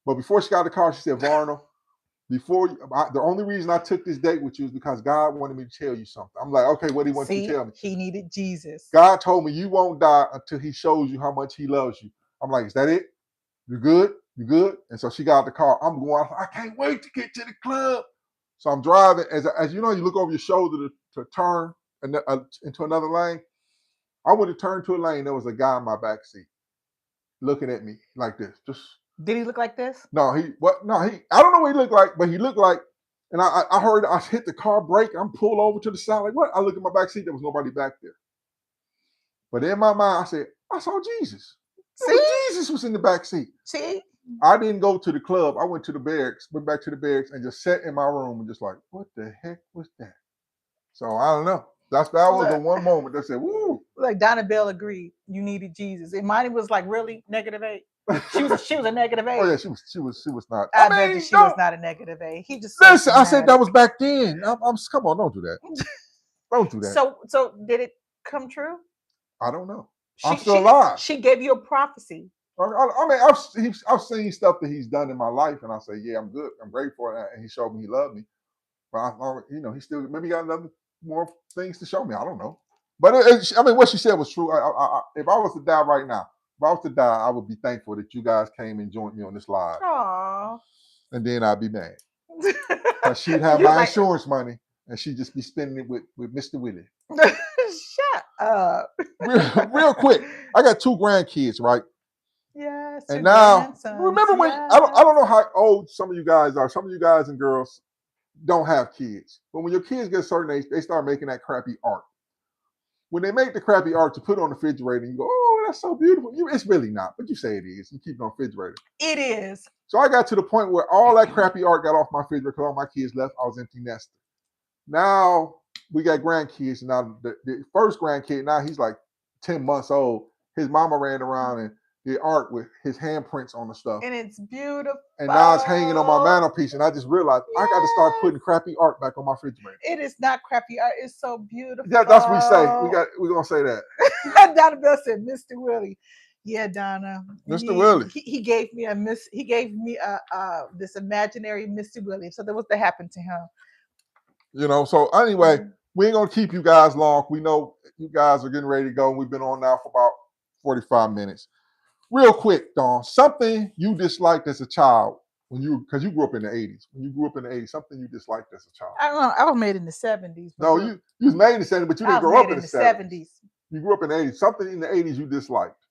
But before she got in the car, she said, "Arnold, the only reason I took this date with you is because God wanted me to tell you something." I'm like, "Okay, what did he want you to tell me?" He needed Jesus. God told me you won't die until he shows you how much he loves you. I'm like, "Is that it? You good? You good?" And so she got out the car. I'm going, I can't wait to get to the club. So I'm driving. As you know, you look over your shoulder to turn into another lane. I would have turned to a lane. There was a guy in my back seat looking at me like this. Did he look like this? No, I don't know what he looked like, but he looked like, and I heard I hit the car brake. I'm pulled over to the side. Like, what? I look at my back seat. There was nobody back there. But in my mind, I said, I saw Jesus. Jesus was in the back seat. See? I didn't go to the club. I went to the barracks, went back to the barracks, and just sat in my room and just like, what the heck was that? So I don't know. That was the one moment that said, woo. Like Donna Bell agreed, you needed Jesus. And mine was like, really? -8? She was a -8. Oh yeah, she was not. I bet you she was not a -8. He just listen. I said that was back then. Come on, don't do that. Don't do that. So did it come true? I don't know. I'm still alive. She gave you a prophecy. I mean, I've seen stuff that he's done in my life, and I say, yeah, I'm good. I'm grateful, and he showed me he loved me. But he still maybe got more things to show me. I don't know. But I mean, what she said was true. If I was to die right now, I would be thankful that you guys came and joined me on this live. Aww. And then I'd be mad. Because she'd have my insurance money, and she'd just be spending it with Mr. Willie. Shut up. Real quick, I got 2 grandkids, right? Yes. And now, remember when I don't know how old some of you guys are. Some of you guys and girls don't have kids. But when your kids get a certain age, they start making that crappy art. When they make the crappy art, you put it on the refrigerator and you go, oh, that's so beautiful. It's really not, but you say it is. You keep it on refrigerator. It is. So I got to the point where all that crappy art got off my refrigerator because all my kids left. I was empty nester. Now we got grandkids. Now the first grandkid, now he's like 10 months old. His mama ran around and did art with his handprints on the stuff. And it's beautiful. And now it's hanging on my mantelpiece. And I just realized I got to start putting crappy art back on my refrigerator. It is not crappy art. It's so beautiful. Yeah, that's what we say. We're gonna say that. Donna Bell said, Mr. Willie. Yeah, Donna. Mr. Willie. He gave me this imaginary Mr. Willie. So that was to happen to him. You know, so anyway, we ain't gonna keep you guys long. We know you guys are getting ready to go. We've been on now for about 45 minutes. Real quick, Dawn, something you disliked as a child because you grew up in the 80s. When you grew up in the 80s, something you disliked as a child. I don't know. I was made in the 70s. No, you was made in the 70s, but you didn't grow up in the 70s. You grew up in the 80s. Something in the 80s you disliked.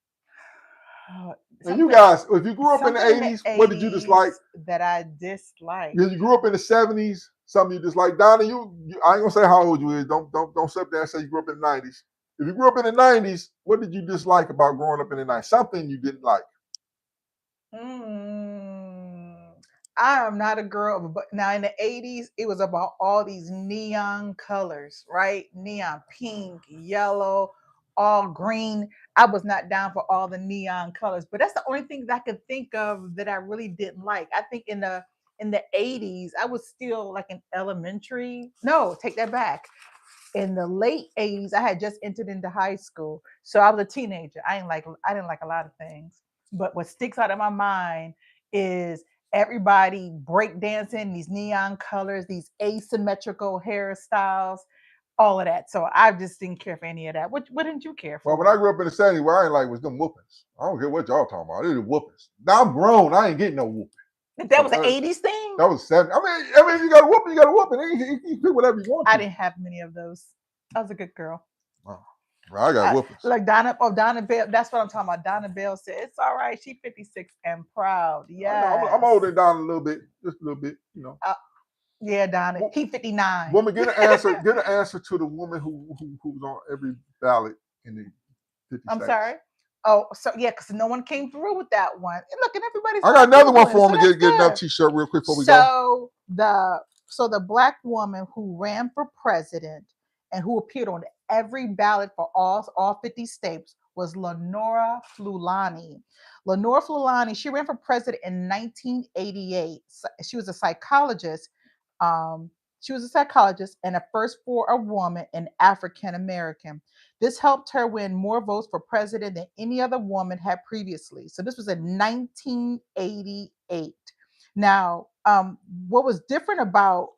And you guys, if you grew up in the 80s, what did you dislike? That I disliked. You grew up in the 70s, something you dislike. Donna, you I ain't gonna say how old you is. Don't sit there and say you grew up in the 90s. If you grew up in the 90s, what did you dislike about growing up in the 90s? Something you didn't like. I am not a girl, but now in the 80s, it was about all these neon colors, right? Neon pink, yellow, all green. I was not down for all the neon colors, but that's the only thing that I could think of that I really didn't like. I think in the 80s, I was still like in elementary. No, take that back. In the late 80s, I had just entered into high school. So I was a teenager. I didn't like a lot of things. But what sticks out of my mind is everybody breakdancing, these neon colors, these asymmetrical hairstyles, all of that. So I just didn't care for any of that. What didn't you care for? Well, when I grew up in the 70s, what I didn't like was them whoopings. I don't care what y'all talking about. It was whoopings. Now I'm grown. I ain't getting no whooping. That was an 80s thing? That was 70s. I mean, if you got a whooping, you got a whooping. You do whatever you want to. I didn't have many of those. I was a good girl. Oh, well, I got whoopings. Like Donna Bell, that's what I'm talking about. Donna Bell said, it's all right. She's 56 and proud. Yeah. I'm older than Donna a little bit. Just a little bit, you know. Yeah, Donna. He 59. Woman, get an answer. Get an answer to the woman who's on every ballot in the 50 states. I'm sorry. Oh, so yeah, because no one came through with that one. And look, and everybody's. I got another one for him to get another T-shirt real quick before we go. So the black woman who ran for president and who appeared on every ballot for all 50 states was Lenora Fulani. Lenora Fulani, she ran for president in 1988. She was a psychologist. She was a psychologist and a first for a woman and African American. This helped her win more votes for president than any other woman had previously. So this was in 1988. Now, what was different about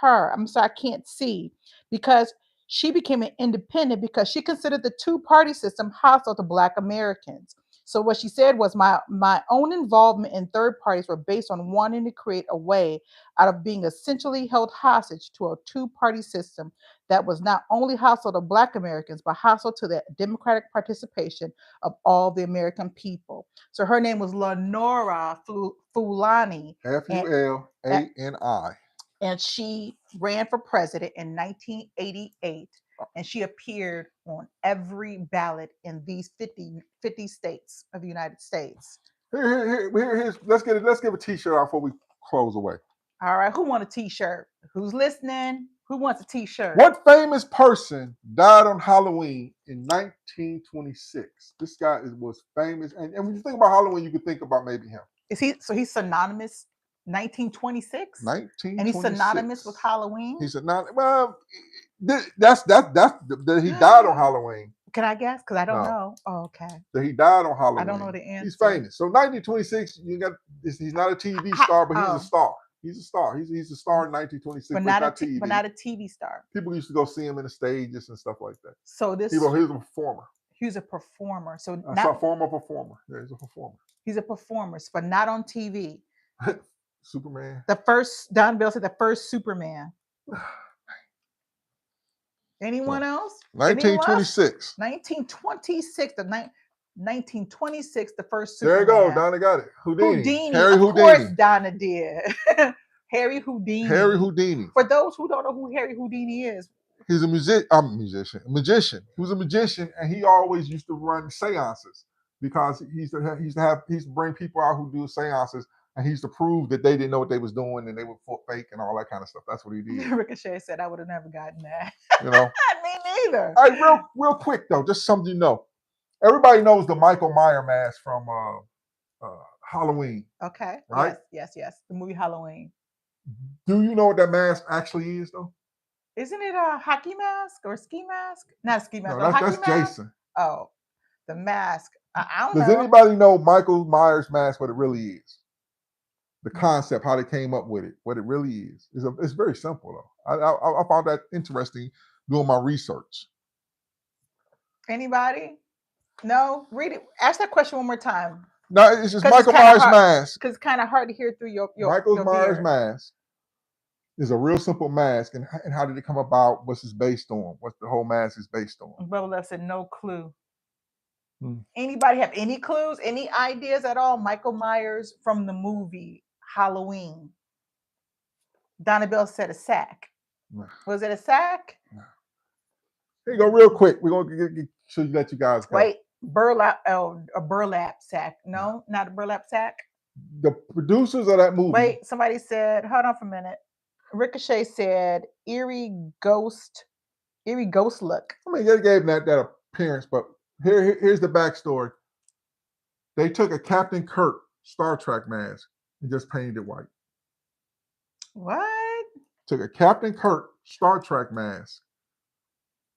her? I'm sorry, I can't see, because she became an independent because she considered the two-party system hostile to Black Americans. So what she said was, my own involvement in third parties were based on wanting to create a way out of being essentially held hostage to a two-party system that was not only hostile to Black Americans, but hostile to the democratic participation of all the American people. So her name was Lenora Fulani. Fulani. And she ran for president in 1988. And she appeared on every ballot in these 50 states of the United States. Let's give a T-shirt out before we close away. All right, who wants a T-shirt? Who's listening? Who wants a T-shirt? What famous person died on Halloween in 1926? This guy was famous, and when you think about Halloween, you can think about maybe him. He's synonymous? 1926? 1926. And he's synonymous with Halloween? He's synonymous. Well, that's he died on Halloween. Can I guess? Because I don't know. Oh, okay. That he died on Halloween. I don't know the answer. He's famous. So 1926, he's not a TV star, but he's a star. He's a star. He's a star in 1926, but not a TV star. People used to go see him in the stages and stuff like that. So he was a performer. He was a performer. So performer. Yeah, he's a performer. He's a performer, but not on TV. Superman. Don Bell said the first Superman. Anyone else? 1926. 1926. 1926, the first Superman. There you go. Donna got it. Houdini. Harry Houdini. Of course Donna did. Harry Houdini. Harry Houdini. For those who don't know who Harry Houdini is, He's a magician. He was a magician, and he always used to run seances because he used to bring people out who do seances, and he used to prove that they didn't know what they was doing and they were fake and all that kind of stuff. That's what he did. Ricochet said I would have never gotten that. You know. Me neither. All right, real quick though, just something you know. Everybody knows the Michael Myers mask from Halloween. Okay. Right? Yes. The movie Halloween. Do you know what that mask actually is though? Isn't it a hockey mask or a ski mask? Not a ski mask, No, but a hockey that's mask. Jason. Oh, the mask. I don't Does know. anybody know Michael Myers mask what it really is? The concept, how they came up with it, what it really is. It's very simple though. I found that interesting doing my research. Anybody? No? Read it. Ask that question one more time. No, it's just 'Cause Michael kinda Myers hard- mask. Because it's kind of hard to hear through your Michael Myers beard. mask is a real simple mask, and how did it come about? What's it based on? What the whole mask is based on? Bubba Love said no clue. Hmm. Anybody have any clues? Any ideas at all? Michael Myers from the movie Halloween. Donna Bell said a sack. No. Was it a sack? No. Here you go, real quick. We're gonna let you guys go. Wait, burlap. Oh, a burlap sack. No, not a burlap sack. The producers of that movie. Wait, somebody said. Hold on for a minute. Ricochet said eerie ghost look. I mean, they gave that appearance, but here's the backstory. They took a Captain Kirk Star Trek mask and just painted it white. What? Took a Captain Kirk Star Trek mask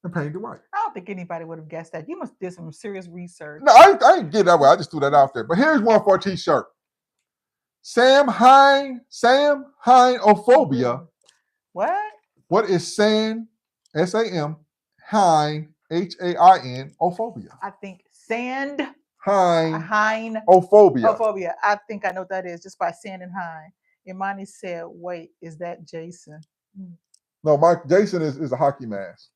and painted it white. I don't think anybody would have guessed that. You must did some serious research. No, I didn't get that way. I just threw that out there. But here's one for a t-shirt. Sam Hinophobia. What? What is Sam, S-A-M, Hine, H-A-I-N, ophobia? I think sand. Hinophobia. Ophobia. I think I know what that is just by sand and Hine. Imani said, wait, is that Jason? No, Jason is a hockey mask.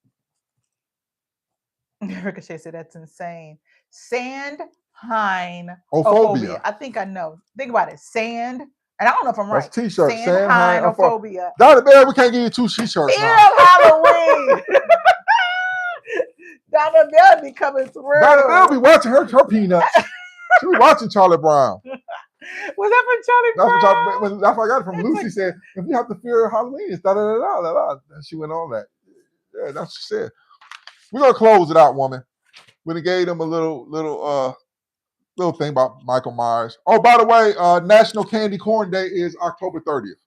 Ricochet said that's insane. Sand, Hine, Ophobia. I think I know. Think about it. Sand, and I don't know if I'm right. That's t-shirt. Sand, Hine, Ophobia. Donna Bell, we can't give you 2 t-shirts Fear now. of Halloween. Donna Bell be coming through. Donna Bell be watching her peanuts. She be watching Charlie Brown. Was that from Charlie Brown? That's what I got it from. Lucy said, if you have to fear Halloween, it's da-da-da-da-da-da. And she went on that. Yeah, that's what she said. We're going to close it out, woman. We gave them a little thing about Michael Myers. Oh, by the way, National Candy Corn Day is October 30th.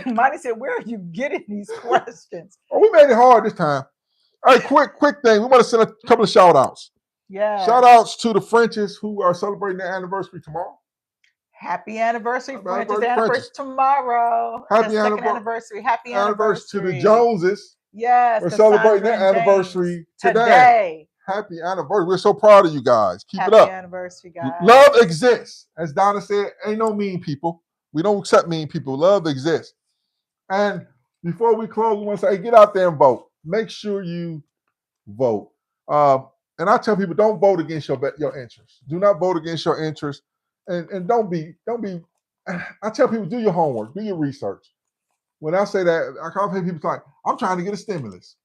Monty said, where are you getting these questions? Oh, we made it hard this time. All right, quick thing. We want to send a couple of shout-outs. Yeah. Shout-outs to the Frenches who are celebrating their anniversary tomorrow. Happy anniversary, French's anniversary tomorrow. Happy anniversary. Happy anniversary to the Joneses. Yes. We're celebrating their anniversary today. Happy anniversary. We're so proud of you guys. Keep it up. Happy anniversary, guys. Love exists. As Donna said, ain't no mean people. We don't accept mean people. Love exists. And before we close, we want to say, hey, get out there and vote. Make sure you vote. And I tell people, don't vote against your interests. Do not vote against your interests. And don't be. I tell people, do your homework, do your research. When I say that, I call people like, I'm trying to get a stimulus.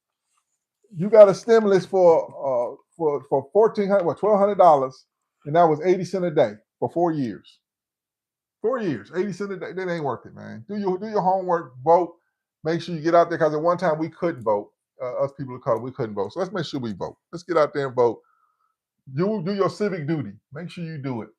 You got a stimulus for $1,200, and that was 80 cents a day for 4 years. 4 years, 80 cents a day. That ain't worth it, man. Do your homework, vote. Make sure you get out there, because at one time we couldn't vote. Us people of color, we couldn't vote. So let's make sure we vote. Let's get out there and vote. Do your civic duty. Make sure you do it.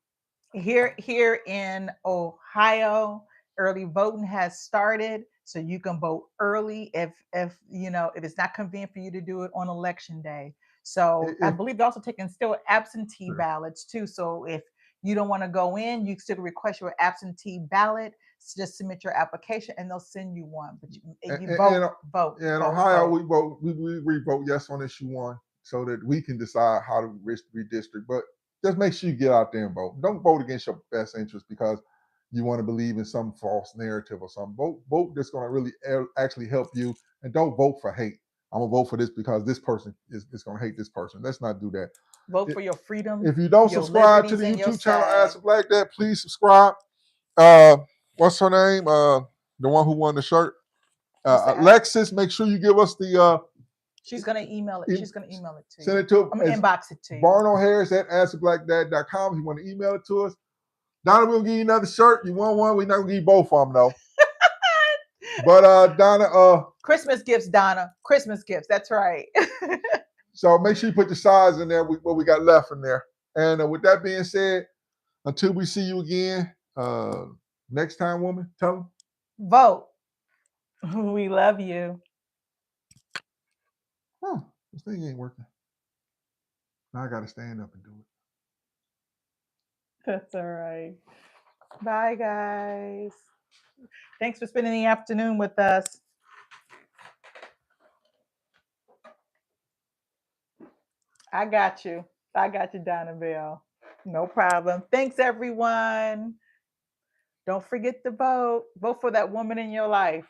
Here in Ohio, early voting has started, so you can vote early if it's not convenient for you to do it on election day. So I believe they're also taking still absentee ballots too. So if you don't want to go in, you still request your absentee ballot. So just submit your application and they'll send you one. But you vote. Yeah, in Ohio, we vote. We vote yes on issue 1 so that we can decide how to redistrict. But just make sure you get out there and vote. Don't vote against your best interest because you want to believe in some false narrative or something. Vote that's going to really actually help you. And don't vote for hate. I'm going to vote for this because this person is going to hate this person. Let's not do that. Vote for your freedom. If you don't subscribe to the YouTube channel, Ask Black Dad, please subscribe. What's her name? The one who won the shirt. Alexis, make sure you give us the She's gonna email it. She's gonna email it to Send you. it to I'm us gonna inbox it to you. barnoharris@answerblackdad.com if you want to email it to us. Donna, we'll give you another shirt. You want one? We're not gonna give you both of them though. But Donna, Christmas gifts, Donna. Christmas gifts. That's right. so make sure you put the size in there, what we got left in there. And with that being said, until we see you again, next time, woman, tell them. Vote. We love you. Oh, this thing ain't working. Now I got to stand up and do it. That's all right. Bye, guys. Thanks for spending the afternoon with us. I got you. I got you, Donnaville. No problem. Thanks, everyone. Don't forget to vote. Vote for that woman in your life.